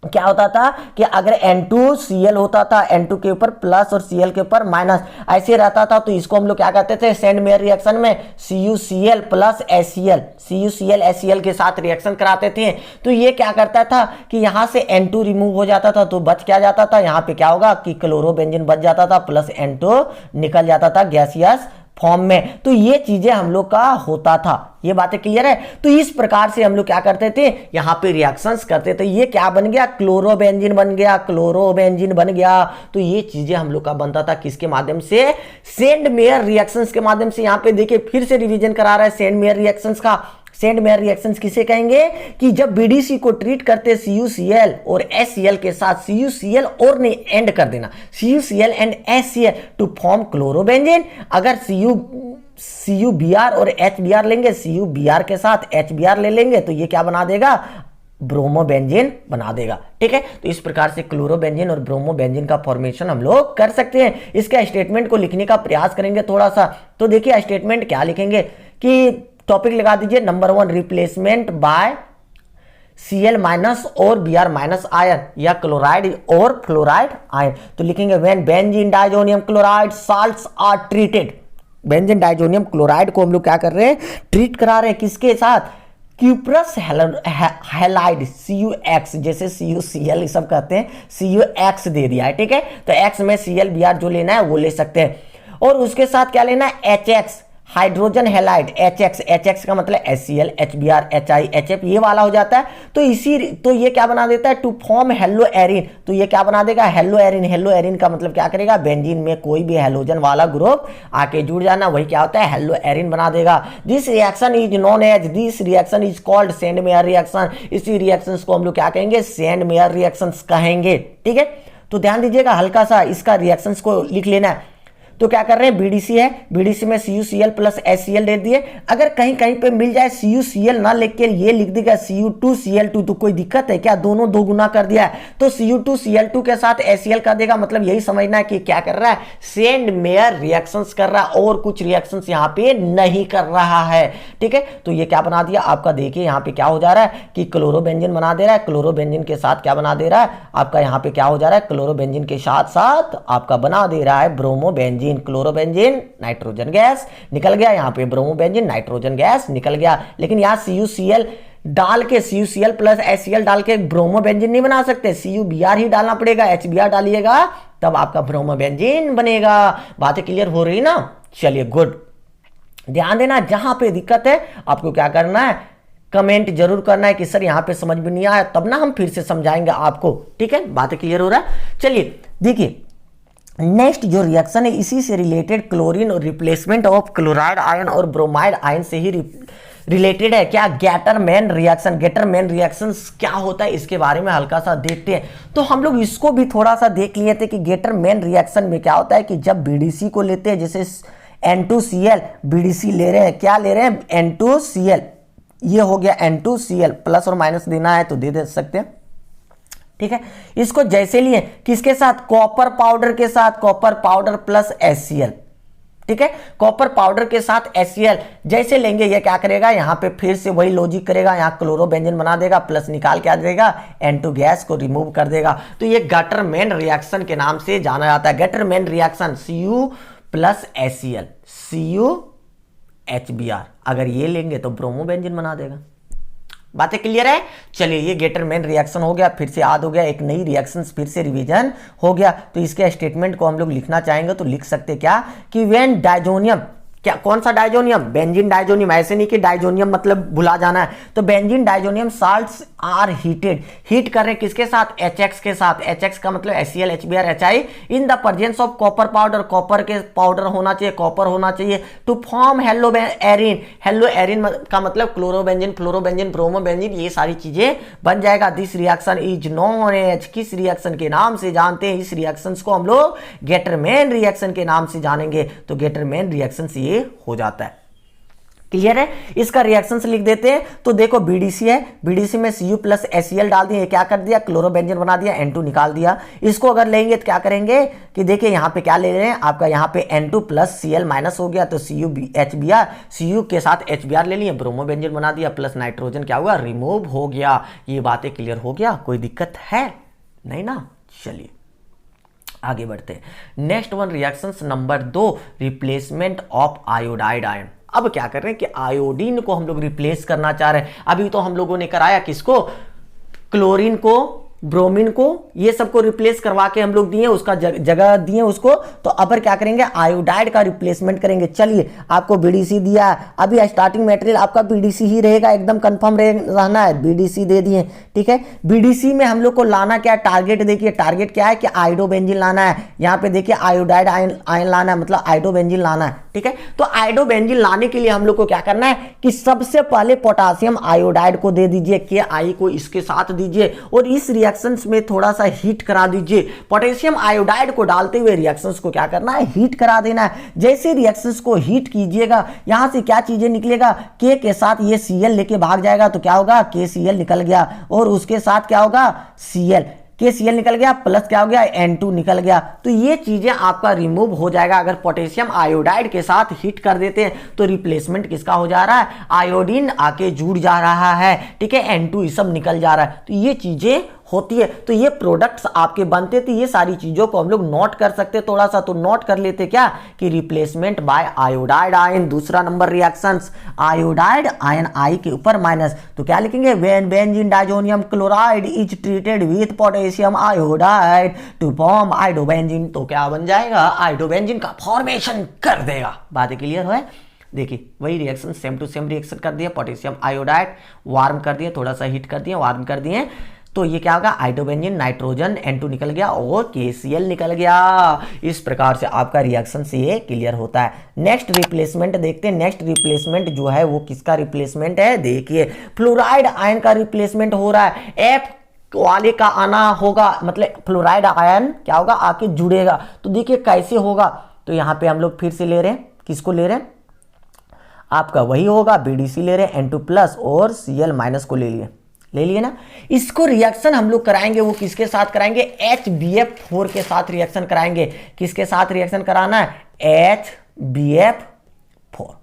क्या होता था कि अगर N2Cl होता था, N2 के ऊपर प्लस और Cl के ऊपर माइनस ऐसे रहता था, तो इसको हम लोग क्या कहते थे, सेंड मेयर रिएक्शन में CuCl plus HCl, CuCl HCl के साथ रिएक्शन कराते थे। तो ये क्या करता था कि यहां से N2 रिमूव हो जाता था, तो बच क्या जाता था, यहाँ पे क्या होगा कि क्लोरोबेंजीन बच जाता था, प्लस N2 निकल जाता था गैसियस फॉर्म में। तो ये चीजें हम लोग का होता था। ये बातें क्लियर है। तो इस प्रकार से हम लोग क्या करते थे, यहां पे रिएक्शंस करते थे। ये क्या बन गया, क्लोरोबेंजीन बन गया, क्लोरोबेंजीन बन गया। तो ये चीजें हम लोग का बनता था किसके माध्यम से, सेंड मेयर रिएक्शंस के माध्यम से। यहां पे देखिए फिर से रिवीजन करा रहा है सेंड मेयर रिएक्शंस का। सेंड मेयर रिएक्शंस किसे कहेंगे कि जब बीडीसी को ट्रीट करते CuCl और HCl के साथ, CuCl और नहीं एंड कर देना, CuCl and HCl to form chlorobenzene. अगर CuBr और HBr लेंगे, CuBr के साथ HBr ले लेंगे, तो ये क्या बना देगा, ब्रोमोबेंजीन बना देगा। ठीक है, तो इस प्रकार से क्लोरोबेंजीन और ब्रोमोबेंजीन का फॉर्मेशन हम लोग कर सकते हैं। इसके स्टेटमेंट को लिखने का प्रयास करेंगे थोड़ा सा। तो देखिए स्टेटमेंट क्या लिखेंगे कि टॉपिक लगा दीजिए number 1 replacement by Cl minus और Br माइनस आयन या क्लोराइड और फ्लोराइड आयन। तो लिखेंगे when benzene diazonium chloride salts are treated. Benzene diazonium chloride को हम लोग क्या कर रहे हैं, ट्रीट करा रहे हैं किसके साथ, क्यूप्रस हैलाइड CuX, जैसे CuCl सब कहते हैं, CuX दे दिया है। ठीक है, तो X में Cl Br जो लेना है वो ले सकते हैं। और उसके साथ क्या लेना है, HX हाइड्रोजन हैलाइड HX का मतलब HCl HBr HI HF ये वाला हो जाता है। तो ये क्या बना देता है, टू फॉर्म हेलो एरिन। तो ये क्या बना देगा, हेलो एरिन। हेलो एरिन का मतलब क्या करेगा, बेंजीन में कोई भी हेलोजन वाला ग्रुप आके जुड़ जाना, वही क्या होता है, हेलो एरिन बना देगा। This reaction is known as, this reaction is called Sandmeyer reaction. इसी रिएक्शंस को हम लोग क्या कहेंगे, सेंड मेयर रिएक्शंस कहेंगे। ठीक है, तो ध्यान दीजिएगा, हल्का सा इसका रिएक्शंस को लिख लेना है। तो क्या कर रहे हैं, बीडीसी है, बीडीसी में CuCl प्लस HCl दे दिए। अगर कहीं कहीं पे मिल जाए CuCl ना लेके ये लिख देगा Cu2Cl2 तो कोई दिक्कत है क्या, दोनों दो गुना कर दिया है। तो Cu2Cl2 के साथ HCl कर देगा, मतलब यही समझना है कि क्या कर रहा है, सेंड मेयर रिएक्शंस कर रहा है और कुछ रिएक्शंस यहाँ पे नहीं कर रहा है। ठीक है, तो ये क्या बना दिया आपका, देखिए यहाँ पे क्या हो जा रहा है कि क्लोरोबेंजीन बना दे रहा है। क्लोरोबेंजीन के साथ क्या बना दे रहा है आपका, यहाँ पे क्या हो जा रहा है, क्लोरोबेंजीन के साथ साथ आपका बना दे रहा है ब्रोमोबेंजीन। क्लोरोबेंजीन नाइट्रोजन गैस निकल गया, यहाँ पे ब्रोमोबेंजीन नाइट्रोजन गैस निकल गया। लेकिन यहाँ CuCl डाल के CuCl प्लस HCl डाल के ब्रोमोबेंजीन नहीं बना सकते, CuBr ही डालना पड़ेगा। HBr डालिएगा तब आपका ब्रोमोबेंजीन बनेगा। बातें क्लियर हो रही ना, चलिए गुड। ध्यान देना, जहां पे दिक्कत है आपको क्या करना है, कमेंट जरूर करना है कि सर यहाँ पे समझ में नहीं आया, तब ना हम फिर से समझाएंगे आपको। ठीक है, बातें क्लियर हो रहा है। चलिए देखिए नेक्स्ट जो रिएक्शन है इसी से रिलेटेड, क्लोरीन और रिप्लेसमेंट ऑफ क्लोराइड आयन और ब्रोमाइड आयन से ही रिलेटेड है। क्या, गेटरमैन रिएक्शन। गेटरमैन रिएक्शन क्या होता है इसके बारे में हल्का सा देखते हैं। तो हम लोग इसको भी थोड़ा सा देख लिए थे कि गेटरमैन रिएक्शन में क्या होता है कि जब बीडीसी को लेते हैं, जैसे N2Cl बीडीसी ले रहे हैं, क्या ले रहे हैं, N2Cl, ये हो गया N2Cl, प्लस और माइनस देना है तो दे सकते हैं। ठीक है, इसको जैसे लिए किसके साथ, कॉपर पाउडर के साथ, कॉपर पाउडर प्लस HCl। ठीक है, कॉपर पाउडर के साथ HCl जैसे लेंगे, ये क्या करेगा, यहां पे फिर से वही लॉजिक करेगा, यहां क्लोरोबेंजीन बना देगा, प्लस निकाल के आ जाएगा, N2 गैस को रिमूव कर देगा। तो ये गेटरमैन रिएक्शन के नाम से जाना जाता है। Gattermann reaction Cu plus HCl, CuHBr, अगर ये लेंगे तो ब्रोमोबेंजीन बना देगा। बातें क्लियर है। चलिए ये गेटरमैन रिएक्शन हो गया, फिर से याद हो गया, एक नई रिएक्शन फिर से रिवीजन हो गया। तो इसके स्टेटमेंट को हम लोग लिखना चाहेंगे तो लिख सकते क्या कि व्हेन डाइजोनियम, क्या कौन सा डाइजोनियम, बेंजीन डाइजोनियम, ऐसे नहीं कि डाइजोनियम मतलब भुला जाना है। तो benzene diazonium salts are heated, heat कर रहे हैं किसके साथ, HX के साथ। HX का मतलब HCl HBr HI in the presence of copper powder, copper के पाउडर होना चाहिए, कॉपर होना चाहिए, to form haloarene. Haloarene का मतलब क्लोरोबेंजीन फ्लोरोबेंजीन ब्रोमोबेंजीन, ये सारी चीजें बन जाएगा। This reaction is known as, किस रिएक्शन के नाम से जानते हैं, इस रिएक्शन को हम लोग गेटरमैन रिएक्शन के नाम से जानेंगे। तो गेटरमैन रिएक्शन ये हो जाता है। क्लियर है, इसका रिएक्शन से लिख देते हैं। तो देखो बीडीसी है, बीडीसी में Cu प्लस HCl डाल दिया, क्या कर दिया, क्लोरोबेंजीन बना दिया, N2 निकाल दिया। इसको अगर लेंगे तो क्या करेंगे कि देखिए यहाँ पे क्या ले रहे हैं आपका, यहाँ पे N2 प्लस Cl माइनस हो गया तो CuHBr, Cu के साथ HBr ले लिए, ब्रोमोबेंजीन बना दिया, प्लस नाइट्रोजन क्या हुआ, रिमूव हो गया। ये बातें क्लियर हो गया, कोई दिक्कत है नहीं ना। चलिए आगे बढ़ते हैं। Next one reaction number 2, replacement of iodide ion. अब क्या कर रहे हैं कि आयोडीन को हम लोग रिप्लेस करना चाह रहे हैं। अभी तो हम लोगों ने कराया किसको, क्लोरीन को, ब्रोमीन को, ये सबको रिप्लेस करवा के हम लोग दिए, उसका जगह दिए उसको। तो अब क्या करेंगे, आयोडाइड का रिप्लेसमेंट करेंगे। चलिए आपको बीडीसी दिया, अभी स्टार्टिंग मटेरियल आपका बीडीसी ही रहेगा, एकदम कंफर्म रहना है, बीडीसी दे दिए। ठीक है, बीडीसी में हम लोग को लाना क्या है, टारगेट देखिए, टारगेट क्या है कि आयोडोबेंजीन लाना है। यहाँ पे देखिए आयोडाइड आयन लाना है, मतलब आयोडोबेंजीन लाना है। ठीक है, तो आयोडोबेंजीन लाने के लिए हम लोग को क्या करना है कि सबसे पहले पोटासियम आयोडाइड को दे दीजिए, के आई को इसके साथ दीजिए, और इस रिएक्शंस में थोड़ा सा हीट करा दीजिए। पोटेशियम आयोडाइड को डालते हुए रिएक्शंस को क्या करना है, हीट करा देना है। जैसे रिएक्शंस को हीट कीजिएगा, यहां से क्या चीजें निकलेगा, के साथ ये Cl लेके भाग जाएगा तो क्या होगा, KCl निकल गया, और उसके साथ क्या होगा, Cl, KCl निकल गया, प्लस क्या हो गया, N2 निकल गया। तो ये चीजें आपका रिमूव हो जाएगा। अगर पोटेशियम आयोडाइड के साथ हीट कर देते हैं तो रिप्लेसमेंट किसका हो जा रहा है, आयोडीन आके जुड़ जा रहा है, ठीक है, N2 ये सब निकल जा रहा है। तो ये चीजें होती है, तो ये प्रोडक्ट्स आपके बनते थे। ये सारी चीजों को हम लोग नोट कर सकते थोड़ा सा, तो नोट कर लेते क्या कि रिप्लेसमेंट बाय आयोडाइड आयन। दूसरा नंबर रिएक्शंस, आयोडाइड आयन आई के ऊपर माइनस, तो क्या लिखेंगे, when benzene diazonium chloride is treated with potassium iodide to form iodobenzene, तो क्या बन जाएगा, आइडोबेंजीन का फॉर्मेशन कर देगा। बातें क्लियर है। देखिए वही reaction same to same reaction कर दिए, पोटेशियम आयोडाइड वार्म कर दिए, थोड़ा सा हीट कर दिए, वार्म कर दिए, तो ये क्या होगा, आइडोबेंजीन, नाइट्रोजन, N2 निकल गया और KCl निकल गया। इस प्रकार से आपका रिएक्शन से ये क्लियर होता है। नेक्स्ट रिप्लेसमेंट देखते हैं। नेक्स्ट रिप्लेसमेंट जो है वो किसका रिप्लेसमेंट है, देखिए फ्लोराइड आयन का रिप्लेसमेंट हो रहा है। F वाले का आना होगा, मतलब फ्लोराइड आयन क्या होगा, आके जुड़ेगा। तो देखिए कैसे होगा, तो यहाँ पे हम लोग फिर से ले रहे हैं, किसको ले रहे हैं, आपका वही होगा, BDC ले रहे हैं, N2 प्लस और Cl माइनस को ले लिए ना। इसको रिएक्शन हम लोग कराएंगे, वो किसके साथ कराएंगे, HBF4 के साथ रिएक्शन कराएंगे। किसके साथ रिएक्शन कराना है, HBF4।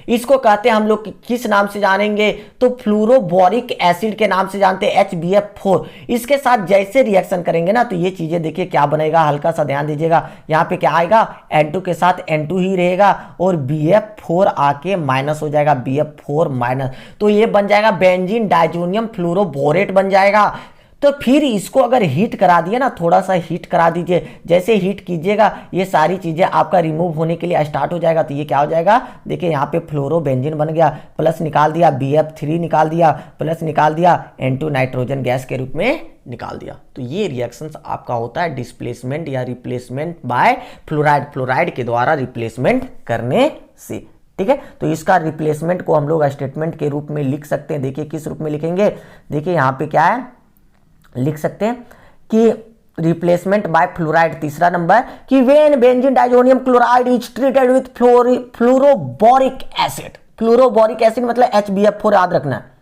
इसको कहते हैं हम लोग किस नाम से जानेंगे, तो फ्लोरोबोरिक एसिड के नाम से जानते हैं, HBF4। इसके साथ जैसे रिएक्शन करेंगे ना, तो ये चीजें देखिए क्या बनेगा, हल्का सा ध्यान दीजिएगा। यहाँ पे क्या आएगा, N2 के साथ N2 ही रहेगा और BF4 आके माइनस हो जाएगा, BF4 माइनस, तो ये बन जाएगा बेंजीन डाइजोनियम फ्लोरोबोरेट बन जाएगा। तो फिर इसको अगर हीट करा दिए ना, थोड़ा सा हीट करा दीजिए, जैसे हीट कीजिएगा ये सारी चीजें आपका रिमूव होने के लिए स्टार्ट हो जाएगा। तो ये क्या हो जाएगा, देखिए यहाँ पे फ्लोरोबेंजीन बन गया, प्लस निकाल दिया, BF3 निकाल दिया, प्लस निकाल दिया, N2 नाइट्रोजन गैस के रूप में निकाल दिया। तो ये रिएक्शंस आपका होता है डिस्प्लेसमेंट या रिप्लेसमेंट बाय फ्लोराइड, फ्लोराइड के द्वारा रिप्लेसमेंट करने से, ठीक है। तो इसका रिप्लेसमेंट को हम लोग स्टेटमेंट के रूप में लिख सकते हैं। देखिए किस रूप में लिखेंगे, देखिए यहाँ पे क्या है, लिख सकते हैं कि रिप्लेसमेंट बाय फ्लोराइड, तीसरा नंबर कि when benzene diazonium chloride is treated with fluoroboric acid. Fluoroboric acid मतलब HBF4 याद रखना है।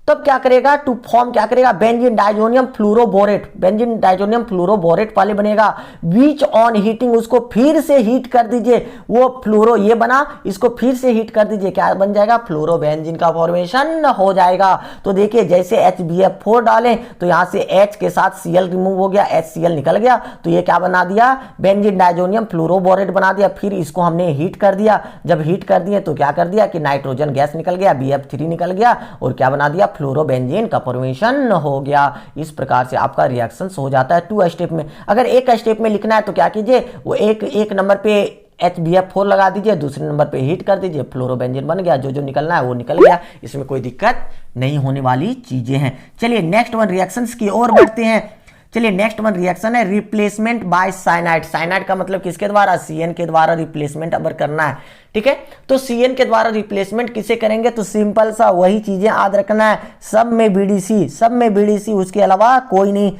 तब क्या करेगा, टू फॉर्म क्या करेगा, benzene diazonium fluoroborate, benzene diazonium fluoroborate वाले बनेगा। बीच ऑन हीटिंग, उसको फिर से हीट कर दीजिए, वो फ्लोरो ये बना, इसको फिर से हीट कर दीजिए, क्या बन जाएगा, फ्लोरोबेंजीन का फॉर्मेशन हो जाएगा। तो देखिए जैसे HBF4 डालें तो यहां से H के साथ Cl रिमूव हो गया, HCl निकल गया, तो ये क्या बना दिया, बेंजीन डाइजोनियम फ्लोरोबोरेट बना दिया। फिर इसको हमने हीट कर दिया, जब हीट कर दिए तो क्या कर दिया कि नाइट्रोजन गैस निकल गया, BF3 निकल गया और क्या बना दिया, फ्लोरोबेंजीन का फॉर्मेशन हो गया। इस प्रकार से आपका रिएक्शन हो जाता है 2 स्टेप में। अगर एक स्टेप में लिखना है तो क्या कीजिए, वो एक नंबर पे HBF4 लगा दीजिए, दूसरे नंबर पे हीट कर दीजिए, फ्लोरोबेंजीन बन गया, जो निकलना है वो निकल गया। इसमें कोई दिक्कत नहीं होने वाली चीजें हैं। चलिए नेक्स्ट वन रिएक्शंस की ओर बढ़ते हैं। चलिए नेक्स्ट वन रिएक्शन है रिप्लेसमेंट बाय साइनाइड। साइनाइड का मतलब किसके द्वारा, CN के द्वारा रिप्लेसमेंट अगर करना है, ठीक है। तो CN के द्वारा रिप्लेसमेंट किसे करेंगे, तो सिंपल सा वही चीजें याद रखना है, सब में BDC, सब में BDC, उसके अलावा कोई नहीं।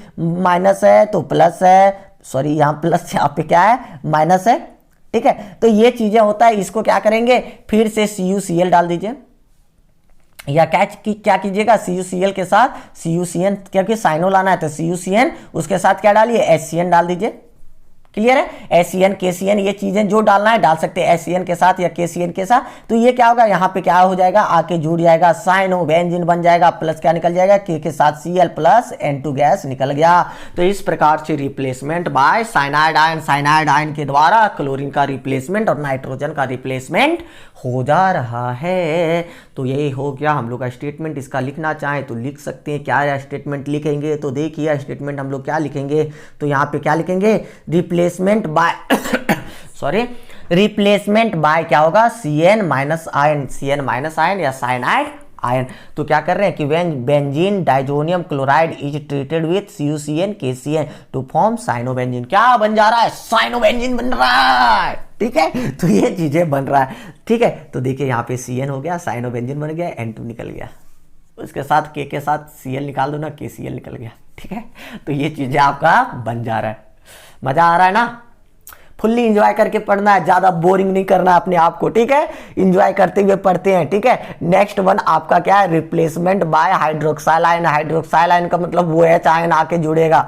माइनस है तो प्लस है, सॉरी यहाँ प्लस, यहाँ पे क्या है, माइनस है, ठीक है। तो ये चीजें होता है, इसको क्या करेंगे, फिर से CuCl डाल दीजिए, या क्या कीजिएगा, CuCl के साथ CuCN, क्योंकि साइनो लाना है तो CuCN, उसके साथ क्या डालिए, HCN डाल दीजिए। क्लियर है, HCN KCN ये चीजें जो डालना है डाल सकते हैं, HCN के साथ या KCN के साथ। तो ये क्या होगा, यहाँ पे क्या हो जाएगा, आके जुड़ जाएगा, साइनोबेंजीन बन जाएगा, प्लस क्या निकल जाएगा, K के साथ Cl प्लस N2 गैस निकल गया। तो इस प्रकार से replacement bye cyanide ion, cyanide ion के द्वारा क्लोरीन का रिप्लेसमेंट और नाइट्रोजन का रिप्लेसमेंट हो जा रहा है। तो ये हो गया हम लोग का स्टेटमेंट। इसका लिखना चाहें तो लिख सकते हैं। क्या स्टेटमेंट लिखेंगे, तो देखिए स्टेटमेंट हम लोग क्या लिखेंगे, तो यहाँ पे क्या लिखेंगे, replacement by sorry replacement by क्या होगा, CN minus ion, CN minus ion या साइनाइड आयन। तो क्या कर रहे हैं कि when benzene diazonium chloride is treated with CuCN KCN to form cyanobenzene, क्या बन जा रहा है, साइनोबेंजीन बन रहा है, ठीक है। तो ये चीजें बन रहा है, ठीक है। तो देखिए यहाँ पे CN हो गया, साइनोबेंजीन बन गया, N2 निकल गया। उसके साथ के साथ Cl निकाल दो ना, KCl निकल गया। ठीक है, तो ये चीजें आपका बन जा रहा है। मजा आ रहा है ना? फुल्ली इंजॉय करके पढ़ना है, ज्यादा बोरिंग नहीं करना है अपने आप को। ठीक है, इंजॉय करते हुए पढ़ते हैं। ठीक है, नेक्स्ट वन आपका क्या है? Replacement bye hydroxyl ion. Hydroxyl ion का मतलब वो H आयन आके जुड़ेगा।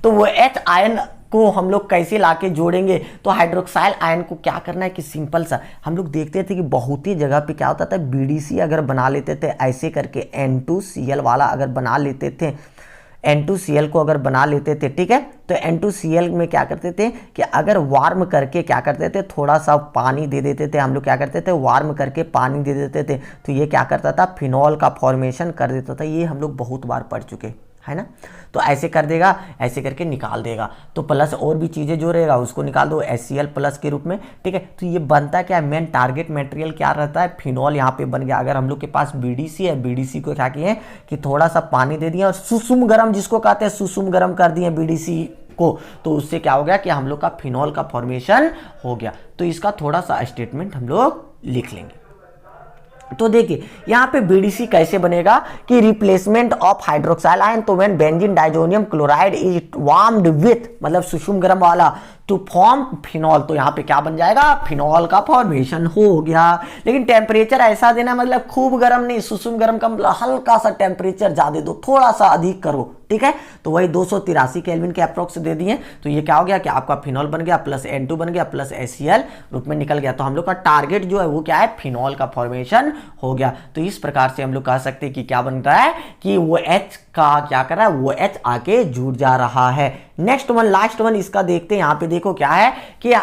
तो वो H आयन को हम लोग कैसे लाके जोड़ेंगे? तो हाइड्रोक्साइल आयन को क्या करना है कि सिंपल सा हम लोग देखते थे कि बहुत ही जगह पे क्या होता था, BDC अगर बना लेते थे ऐसे करके, N2Cl वाला अगर बना लेते थे, N2Cl को अगर बना लेते थे, ठीक है, तो N2Cl में क्या करते थे कि अगर वार्म करके क्या करते थे, थोड़ा सा पानी दे देते थे। हम लोग क्या करते थे, वार्म करके पानी दे देते थे, तो ये क्या करता था, फिनॉल का फॉर्मेशन कर देता था। ये हम लोग बहुत बार पढ़ चुके है ना। तो ऐसे कर देगा, ऐसे करके निकाल देगा। तो प्लस और भी चीज़ें जो रहेगा उसको निकाल दो HCl प्लस के रूप में। ठीक है, तो ये बनता क्या है, मेन टारगेट मटेरियल क्या रहता है, फिनॉल यहाँ पे बन गया। अगर हम लोग के पास BDC है, BDC को क्या किए कि थोड़ा सा पानी दे दिया और सुसुम गरम, जिसको कहते हैं सुसुम गरम कर दिए BDC को, तो उससे क्या हो गया कि हम लोग का फिनॉल का फॉर्मेशन हो गया। तो इसका थोड़ा सा स्टेटमेंट हम लोग लिख लेंगे। तो देखिए यहाँ पे BDC कैसे बनेगा कि रिप्लेसमेंट ऑफ हाइड्रोक्साइल आयन, तो when benzene diazonium chloride is warmed with, मतलब सुषुम गर्म वाला, टू फॉर्म फिनॉल, तो यहाँ पे क्या बन जाएगा, फिनॉल का फॉर्मेशन हो गया। लेकिन टेम्परेचर ऐसा देना, मतलब खूब गर्म नहीं, सुषुम गर्म का मतलब हल्का सा टेम्परेचर ज्यादा दो, थोड़ा सा अधिक करो। ठीक है, तो वही 283 केल्विन के अप्रोक्स दे दिए। तो ये क्या हो गया कि आपका फिनॉल बन गया, प्लस N2 बन गया, प्लस HCl रूप में निकल गया। तो हम लोग का टारगेट जो है वो क्या है, फिनॉल का फॉर्मेशन हो गया। तो इस प्रकार से हम लोग कह सकते हैं कि क्या बन रहा है कि वो H का क्या कर रहा है, वो H आके जुड़ जा रहा है। नेक्स्ट वन, लास्ट वन इसका देखते हैं। यहाँ पे देखो क्या है कि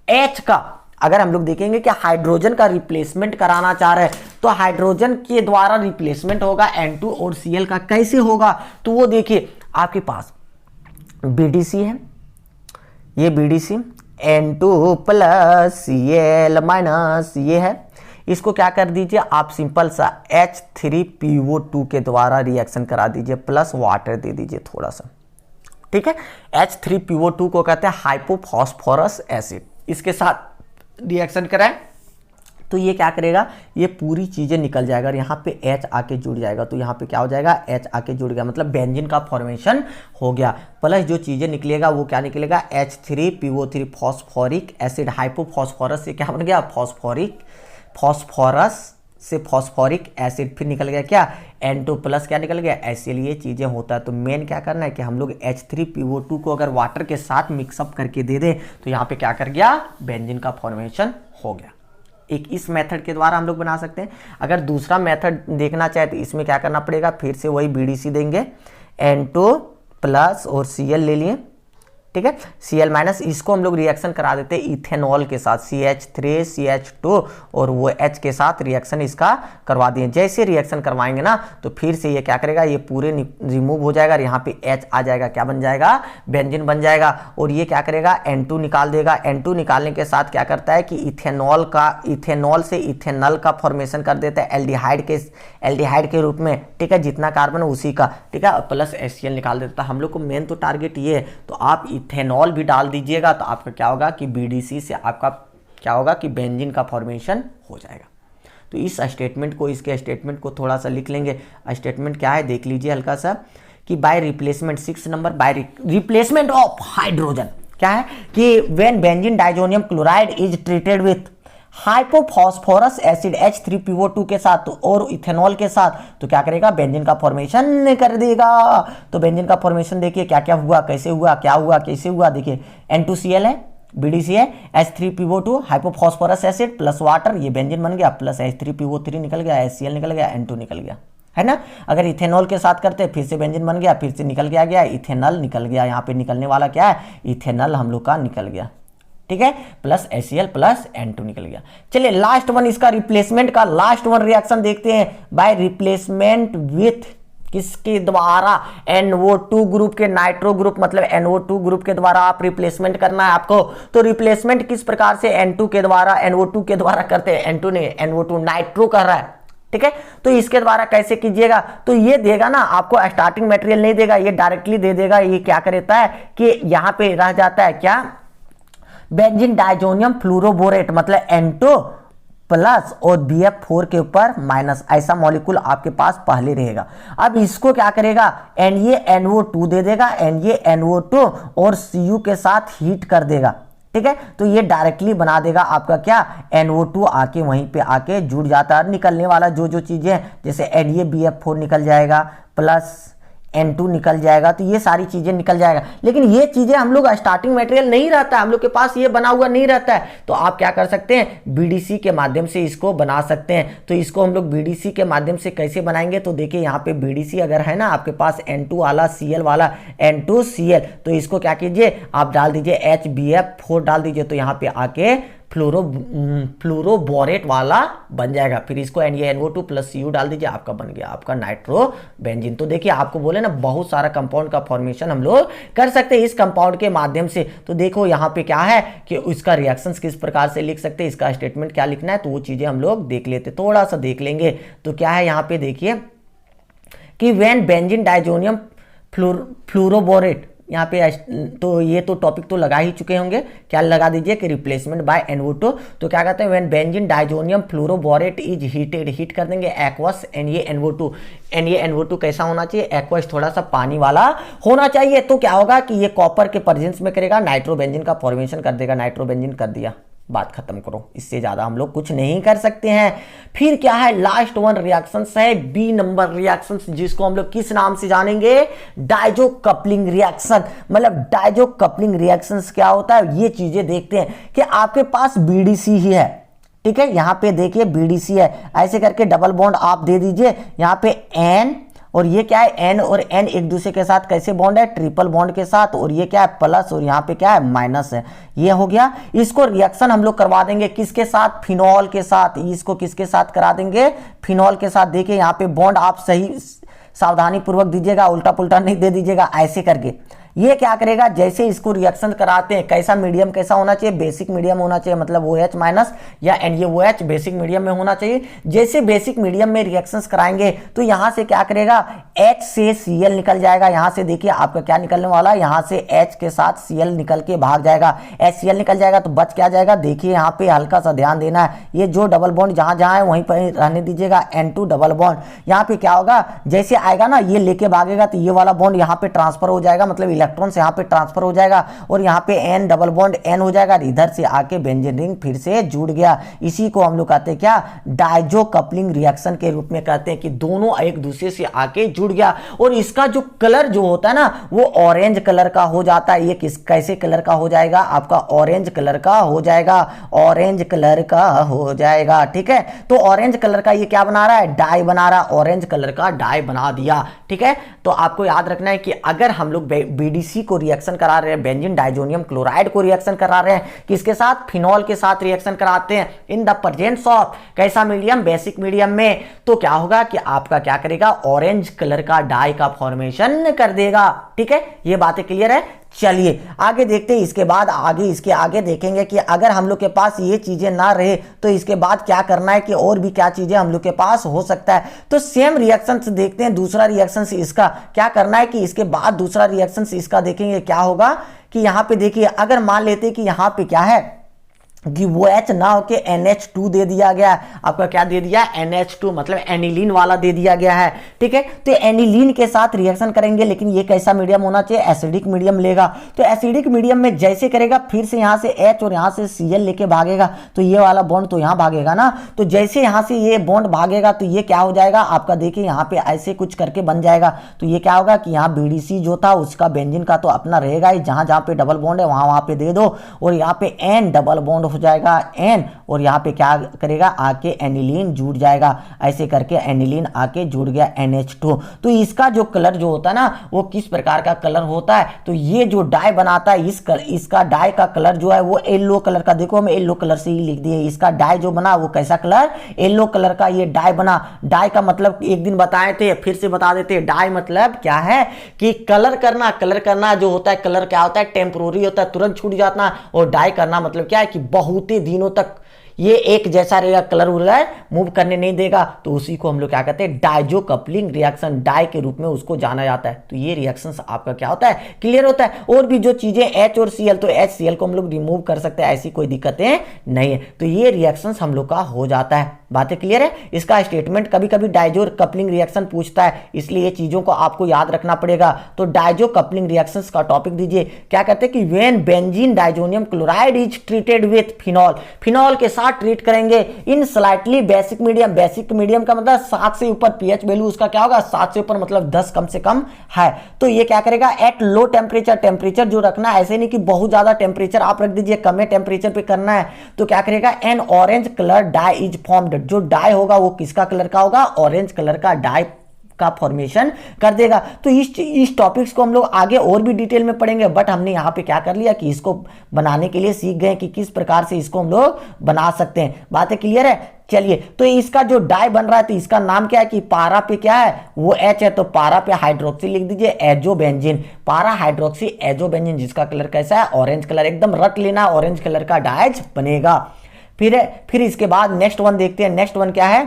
H का अगर हम लोग देखेंगे कि हाइड्रोजन का रिप्लेसमेंट कराना चाह रहे हैं, तो हाइड्रोजन के द्वारा रिप्लेसमेंट होगा N2 और Cl का। कैसे होगा, तो वो देखिए आपके पास BDC है, ये BDC N2 plus Cl minus ये है, इसको क्या कर दीजिए आप, सिंपल सा H3PO2 के द्वारा रिएक्शन करा दीजिए, प्लस वाटर दे दीजिए थोड़ा सा। ठीक है, H3PO2 को कहते हैं हाइपोफॉस्फोरस एसिड, इसके साथ रिएक्शन कराएं तो ये क्या करेगा, ये पूरी चीजें निकल जाएगा और यहाँ पे H आके जुड़ जाएगा। तो यहाँ पे क्या हो जाएगा, H आके जुड़ गया, मतलब बेंजीन का फॉर्मेशन हो गया। प्लस जो चीजें निकलेगा वो क्या निकलेगा, H3PO3 फॉस्फोरिक एसिड, हाइपोफॉस्फोरस से क्या बन गया, फॉस्फोरस से फॉस्फोरिक एसिड, फिर निकल गया क्या, N2 प्लस क्या निकल गया, HCl। ये चीजें होता है। तो मेन क्या करना है कि हम लोग H3PO2 को अगर वाटर के साथ मिक्सअप करके दे दें तो यहाँ पे क्या कर गया, बेंजीन का फॉर्मेशन हो गया। एक इस मेथड के द्वारा हम लोग बना सकते हैं। अगर दूसरा मेथड देखना चाहे तो इसमें क्या करना पड़ेगा, फिर से वही BDC देंगे, N2 प्लस और Cl ले लिए, ठीक है, Cl माइनस, इसको हम लोग रिएक्शन करा देते हैं इथेनॉल के साथ, CH3 CH2 और वो H के साथ रिएक्शन इसका करवा दिए। जैसे रिएक्शन करवाएंगे ना तो फिर से ये क्या करेगा, ये पूरे रिमूव हो जाएगा और यहाँ पे H आ जाएगा, क्या बन जाएगा, बेंजीन बन जाएगा। और ये क्या करेगा, N2 निकाल देगा। N2 निकालने के साथ क्या करता है कि इथेनॉल से इथेनॉल का फॉर्मेशन कर देता है एल्डिहाइड के रूप में। ठीक है, जितना कार्बन है उसी का, ठीक है, प्लस HCl निकाल देता है। हम लोग को मेन तो टारगेट ये है, तो आप इथेनॉल भी डाल दीजिएगा तो आपका क्या होगा कि BDC से आपका क्या होगा कि बेंजीन का फॉर्मेशन हो जाएगा। तो इस स्टेटमेंट को, इसके स्टेटमेंट को थोड़ा सा लिख लेंगे। स्टेटमेंट क्या है देख लीजिए हल्का सा, कि by replacement, 6 number, by replacement of hydrogen, क्या है कि when benzene diazonium chloride is treated with hypophosphorous acid H3PO2 के साथ और इथेनॉल के साथ, तो क्या करेगा, बेंजीन का फॉर्मेशन कर देगा। तो बेंजीन का फॉर्मेशन देखिए क्या क्या हुआ, कैसे हुआ, क्या हुआ, कैसे हुआ। देखिए N2Cl है, BDC है, H3PO2 hypophosphorous acid plus water, ये बेंजीन बन गया, प्लस H3PO3 निकल गया, HCl निकल गया, N2 निकल गया, है ना। अगर इथेनॉल के साथ करते फिर से बेंजीन बन गया, फिर से निकल गया इथेनॉल निकल गया। यहाँ पे निकलने वाला क्या है, इथेनॉल हम लोग का निकल गया। ठीक है, प्लस HCl प्लस N2 निकल गया। चलिए लास्ट वन, इसका रिप्लेसमेंट का लास्ट वन रिएक्शन देखते हैं। बाय रिप्लेसमेंट विथ, किसके द्वारा, NO2 ग्रुप के नाइट्रो ग्रुप, मतलब NO2 ग्रुप के द्वारा आप रिप्लेसमेंट करना है आपको। तो रिप्लेसमेंट किस प्रकार से, N2 के द्वारा, NO2 के द्वारा करते हैं, N2 ने NO2 नाइट्रो कर रहा है। ठीक है, तो इसके द्वारा कैसे कीजिएगा, तो ये देगा ना आपको, स्टार्टिंग मटेरियल नहीं देगा, ये डायरेक्टली दे देगा। ये क्या करता है कि यहाँ पे रह जाता है क्या, बेंजीन डाइजोनियम फ्लोरोबोरेट, मतलब N2 प्लस और BF4 के ऊपर माइनस, ऐसा मॉलिक्यूल आपके पास पहले रहेगा। अब इसको क्या करेगा, NaNO2 दे देगा, NaNO2 और Cu के साथ हीट कर देगा, ठीक है। तो ये डायरेक्टली बना देगा आपका क्या, NO2 आके वहीं पे आके जुड़ जाता है। निकलने वाला जो जो चीजें हैं, जैसे NaBF4 निकल जाएगा प्लस N2 निकल जाएगा, तो ये सारी चीजें निकल जाएगा। लेकिन ये चीजें हम लोग स्टार्टिंग मटेरियल नहीं रहता है, हम लोग के पास ये बना हुआ नहीं रहता है, तो आप क्या कर सकते हैं, BDC के माध्यम से इसको बना सकते हैं। तो इसको हम लोग BDC के माध्यम से कैसे बनाएंगे, तो देखिए यहाँ पे BDC अगर है ना आपके पास N2 वाला Cl वाला N2Cl, तो इसको क्या कीजिए, आप डाल दीजिए HBF4 डाल दीजिए, तो यहाँ पे आके फ्लोरोबोरेट वाला बन जाएगा। फिर इसको NaNO2 प्लस Cu डाल दीजिए, आपका बन गया आपका नाइट्रोबेंजीन। तो देखिए आपको बोले ना बहुत सारा कंपाउंड का फॉर्मेशन हम लोग कर सकते हैं इस कंपाउंड के माध्यम से। तो देखो यहाँ पे क्या है कि उसका रिएक्शंस किस प्रकार से लिख सकते हैं, इसका स्टेटमेंट क्या लिखना है, तो वो चीजें हम लोग देख लेते, थोड़ा सा देख लेंगे। तो क्या है यहाँ पे देखिए कि व्हेन बेंजीन डाइजोनियम फ्लोरोबोरेट, यहाँ पे तो ये तो टॉपिक तो लगा ही चुके होंगे, क्या लगा दीजिए कि रिप्लेसमेंट बाय NO2। तो क्या कहते हैं, when benzene diazonium fluoroborate is heated, heat कर देंगे एक्वस NaNO2। NaNO2 कैसा होना चाहिए, एक्वस, थोड़ा सा पानी वाला होना चाहिए। तो क्या होगा कि ये कॉपर के प्रेजेंस में करेगा, नाइट्रोबेंजीन का फॉर्मेशन कर देगा, नाइट्रोबेंजीन कर दिया, बात खत्म करो। इससे ज्यादा हम लोग कुछ नहीं कर सकते हैं। फिर क्या है, लास्ट वन रिएक्शंस है, B नंबर रिएक्शंस, जिसको हम लोग किस नाम से जानेंगे, डाइजो कपलिंग रिएक्शन। मतलब डाइजो कपलिंग रिएक्शंस क्या होता है, ये चीजें देखते हैं कि आपके पास BDC ही है, ठीक है। यहां पे देखिए BDC है, ऐसे करके डबल बॉन्ड आप दे दीजिए, यहां पे N और ये क्या है, N और N एक दूसरे के साथ कैसे बॉन्ड है, ट्रिपल बॉन्ड के साथ, और ये क्या है प्लस और यहाँ पे क्या है माइनस है, ये हो गया। इसको रिएक्शन हम लोग करवा देंगे किसके साथ, फिनॉल के साथ। इसको किसके साथ करा देंगे, फिनॉल के साथ। देखिए यहाँ पे बॉन्ड आप सही सावधानी पूर्वक दीजिएगा, उल्टा पुल्टा नहीं दे दीजिएगा, ऐसे करके। ये क्या करेगा, जैसे इसको रिएक्शन कराते हैं, कैसा मीडियम कैसा होना चाहिए, बेसिक मीडियम होना चाहिए, मतलब OH माइनस या NaOH बेसिक मीडियम में होना चाहिए। जैसे बेसिक मीडियम में रिएक्शंस कराएंगे तो यहां से क्या करेगा, H से Cl निकल जाएगा। यहां से देखिए आपका क्या निकलने वाला है, यहां से H के साथ Cl निकल के भाग जाएगा, HCl निकल जाएगा, तो बच क्या जाएगा, देखिए यहाँ पे हल्का सा ध्यान देना है, ये जो डबल बॉन्ड जहां जहां है वहीं पर रहने दीजिएगा, N2 डबल बॉन्ड। यहाँ पे क्या होगा, जैसे आएगा ना ये लेके भागेगा, तो ये वाला बॉन्ड यहाँ पे ट्रांसफर हो जाएगा, मतलब इलेक्ट्रॉन यहाँ पे ट्रांसफर हो जाएगा, और यहाँ पे N डबल बॉन्ड N हो जाएगा, इधर से आके बेंजीन रिंग फिर से जुड़ गया। इसी को हम लोग कहते हैं क्या, डाइजो कपलिंग रिएक्शन के रूप में कहते हैं कि दोनों एक दूसरे से आके जुड़ गया। और इसका जो कलर जो होता है ना वो ऑरेंज कलर का हो जाता है। ये किस कैसे कलर का हो जाएगा, आपका ऑरेंज कलर का हो जाएगा, ऑरेंज कलर का हो जाएगा, ठीक है। तो ऑरेंज कलर का ये क्या बना रहा है, डाई बना रहा है, ऑरेंज कलर का डाई बना दिया, ठीक है। तो आपको याद रखना है कि अगर हम लोग BDC को रिएक्शन करा रहे हैं, बेंजीन डाइजोनियम क्लोराइड को रिएक्शन करा रहे हैं, किसके साथ, फिनॉल के साथ रिएक्शन कराते हैं इन द प्रेजेंस ऑफ कैसा मीडियम, बेसिक मीडियम में, तो क्या होगा कि आपका क्या करेगा, ऑरेंज कलर का डाई का फॉर्मेशन कर देगा, ठीक है। ये बातें क्लियर है। चलिए आगे देखते हैं, इसके बाद इसके आगे देखेंगे कि अगर हम लोग के पास ये चीजें ना रहे तो इसके बाद क्या करना है, कि और भी क्या चीजें हम लोग के पास हो सकता है। तो सेम रिएक्शन देखते हैं, दूसरा रिएक्शन इसका क्या करना है कि इसके बाद दूसरा रिएक्शन इसका देखेंगे क्या होगा, कि यहां पे देखिए अगर मान लेते हैं कि यहां पे क्या है कि वो H ना होके NH2 दे दिया गया है, आपका क्या दे दिया, NH2 मतलब एनिलीन वाला दे दिया गया है, ठीक है। तो एनिलीन के साथ रिएक्शन करेंगे, लेकिन ये कैसा मीडियम होना चाहिए, एसिडिक मीडियम लेगा। तो एसिडिक मीडियम में जैसे करेगा, फिर से यहाँ से H और यहाँ से Cl लेके भागेगा, तो ये वाला बॉन्ड तो यहाँ भागेगा ना, तो जैसे यहाँ से ये बॉन्ड भागेगा तो ये क्या हो जाएगा, आपका देखिए यहाँ पे ऐसे कुछ करके बन जाएगा। तो ये क्या होगा कि यहाँ BDC जो था उसका बेंजीन का तो अपना रहेगा ही, जहां जहां पे डबल बॉन्ड है वहां पे दे दो, और यहाँ पे N डबल बॉन्ड हो जाएगा N, और यहाँ पे क्या करेगा, आके एनिलीन जुड़ जाएगा, ऐसे करके एनिलीन आके जुड़ गया NH2। तो इसका जो कलर जो होता है ना वो किस प्रकार का कलर होता है, तो ये जो डाई बनाता है इसका डाई का कलर जो है वो येलो कलर का, देखो मैं येलो कलर से ही लिख दिए, इसका डाई जो बना वो कैसा कलर, येलो कलर का ये डाई बना। डाई का मतलब एक दिन बताए थे, फिर से बता देते, डाई मतलब क्या है कि कलर करना। कलर करना जो होता है, कलर क्या होता है, टेम्पोररी होता है, तुरंत छूट जाता है, और डाई करना मतलब क्या है कि बहुत दिनों तक ये एक जैसा रहेगा, कलर वगैरह मूव करने नहीं देगा, तो उसी को हम लोग क्या कहते हैं, डाइजो कपलिंग रिएक्शन, डाई के रूप में उसको जाना जाता है। तो ये रिएक्शंस आपका क्या होता है, क्लियर होता है। और भी जो चीजें H और Cl, तो HCl को हम लोग रिमूव कर सकते हैं, ऐसी कोई दिक्कतें नहीं है। तो ये रिएक्शंस हम लोग का हो जाता है, बातें क्लियर है। इसका स्टेटमेंट कभी कभी डाइजो कपलिंग रिएक्शन पूछता है, इसलिए ये चीजों को आपको याद रखना पड़ेगा। तो डाइजो कपलिंग रिएक्शंस का टॉपिक दीजिए, क्या कहते हैं कि when benzene diazonium chloride is treated with phenol, phenol के साथ ट्रीट करेंगे in slightly basic medium, basic medium का मतलब 7 से ऊपर, पीएच वैल्यू उसका क्या होगा, 7 से ऊपर मतलब 10 कम से कम है। तो ये क्या करेगा, एट लो टेम्परेचर, टेम्परेचर जो रखना है ऐसे नहीं कि बहुत ज्यादा टेम्परेचर आप रख दीजिए, कम टेम्परेचर पे करना है। तो क्या करेगा, an orange colour dye is formed, जो डाई होगा वो किसका कलर का होगा, ऑरेंज कलर का डाई का फॉर्मेशन कर देगा। तो इस टॉपिक्स को हम लोग आगे और भी डिटेल में पढ़ेंगे, बट हमने यहाँ पे क्या कर लिया कि इसको बनाने के लिए सीख गए कि किस प्रकार से इसको हम लोग बना सकते हैं, बातें क्लियर है। चलिए, तो इसका जो डाई बन रहा है, तो इसका नाम क्या है कि पारा पे क्या है, वो H है, तो पारा पे हाइड्रोक्सी लिख दीजिए, एजोबेंजीन, पारा हाइड्रोक्सी एजोबेंजीन, जिसका कलर कैसा है, ऑरेंज कलर, एकदम रट लेना, ऑरेंज कलर का डाइज बनेगा। फिर इसके बाद नेक्स्ट वन देखते हैं। नेक्स्ट वन क्या है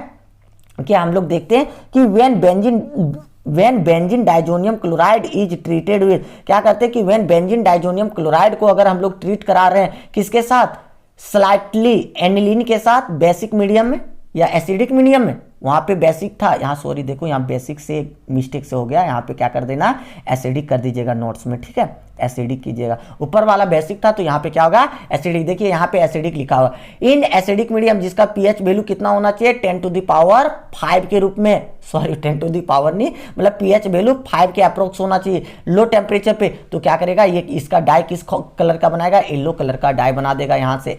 कि हम लोग देखते हैं कि when benzene diazonium chloride is treated with, क्या कहते हैं कि व्हेन बेंजीन डाइजोनियम क्लोराइड को अगर हम लोग ट्रीट करा रहे हैं किसके साथ, स्लाइटली एनिलीन के साथ, बेसिक मीडियम में या एसिडिक मीडियम में, वहां पे बेसिक था, यहाँ सॉरी देखो यहाँ बेसिक से मिस्टेक से हो गया, यहाँ पे क्या कर देना, एसिडिक कर दीजिएगा नोट्स में, ठीक है, एसिडिक कीजिएगा। ऊपर वाला बेसिक था तो यहाँ पे क्या होगा, एसिडिक। देखिए यहाँ पे एसिडिक लिखा हुआ, इन एसिडिक मीडियम जिसका पीएच वैल्यू कितना होना चाहिए, 10⁵ के रूप में, सॉरी 10⁻, नहीं मतलब पीएच वैल्यू 5 के अप्रोक्स होना चाहिए लो टेम्परेचर पे। तो क्या करेगा, ये इसका डाई किस कलर का बनाएगा, येलो कलर का डाई बना देगा। यहाँ से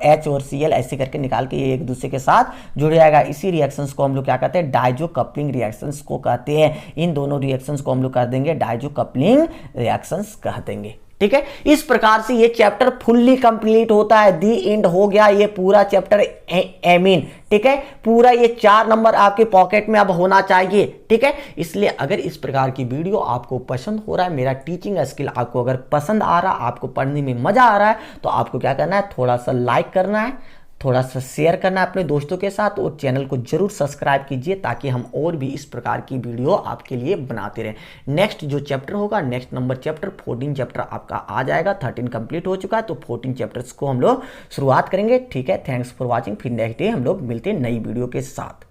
H और Cl ऐसे करके निकाल के ये एक दूसरे के साथ जुड़ जाएगा। इसी रिएक्शंस को हम लोग क्या कहते हैं, डाइजो कपलिंग रिएक्शंस को कहते हैं। इन दोनों रिएक्शंस को हम लोग कर देंगे डाइजो कपलिंग रिएक्शंस कह देंगे, ठीक है। इस प्रकार से ये चैप्टर फुल्ली कंप्लीट होता है, दी एंड हो गया ये पूरा चैप्टर एमीन, ठीक है। पूरा ये 4 नंबर आपके पॉकेट में अब होना चाहिए, ठीक है। इसलिए अगर इस प्रकार की वीडियो आपको पसंद हो रहा है, मेरा टीचिंग स्किल आपको अगर पसंद आ रहा है, आपको पढ़ने में मजा आ रहा है, तो आपको क्या करना है, थोड़ा सा लाइक करना है, थोड़ा सा शेयर करना है अपने दोस्तों के साथ, और चैनल को जरूर सब्सक्राइब कीजिए ताकि हम और भी इस प्रकार की वीडियो आपके लिए बनाते रहें। नेक्स्ट जो चैप्टर होगा, नेक्स्ट नंबर चैप्टर 14 चैप्टर आपका आ जाएगा। 13 कंप्लीट हो चुका है, तो 14 चैप्टर्स को हम लोग शुरुआत करेंगे, ठीक है। Thanks for watching. फिर नेक्स्ट डे हम लोग मिलते हैं नई वीडियो के साथ।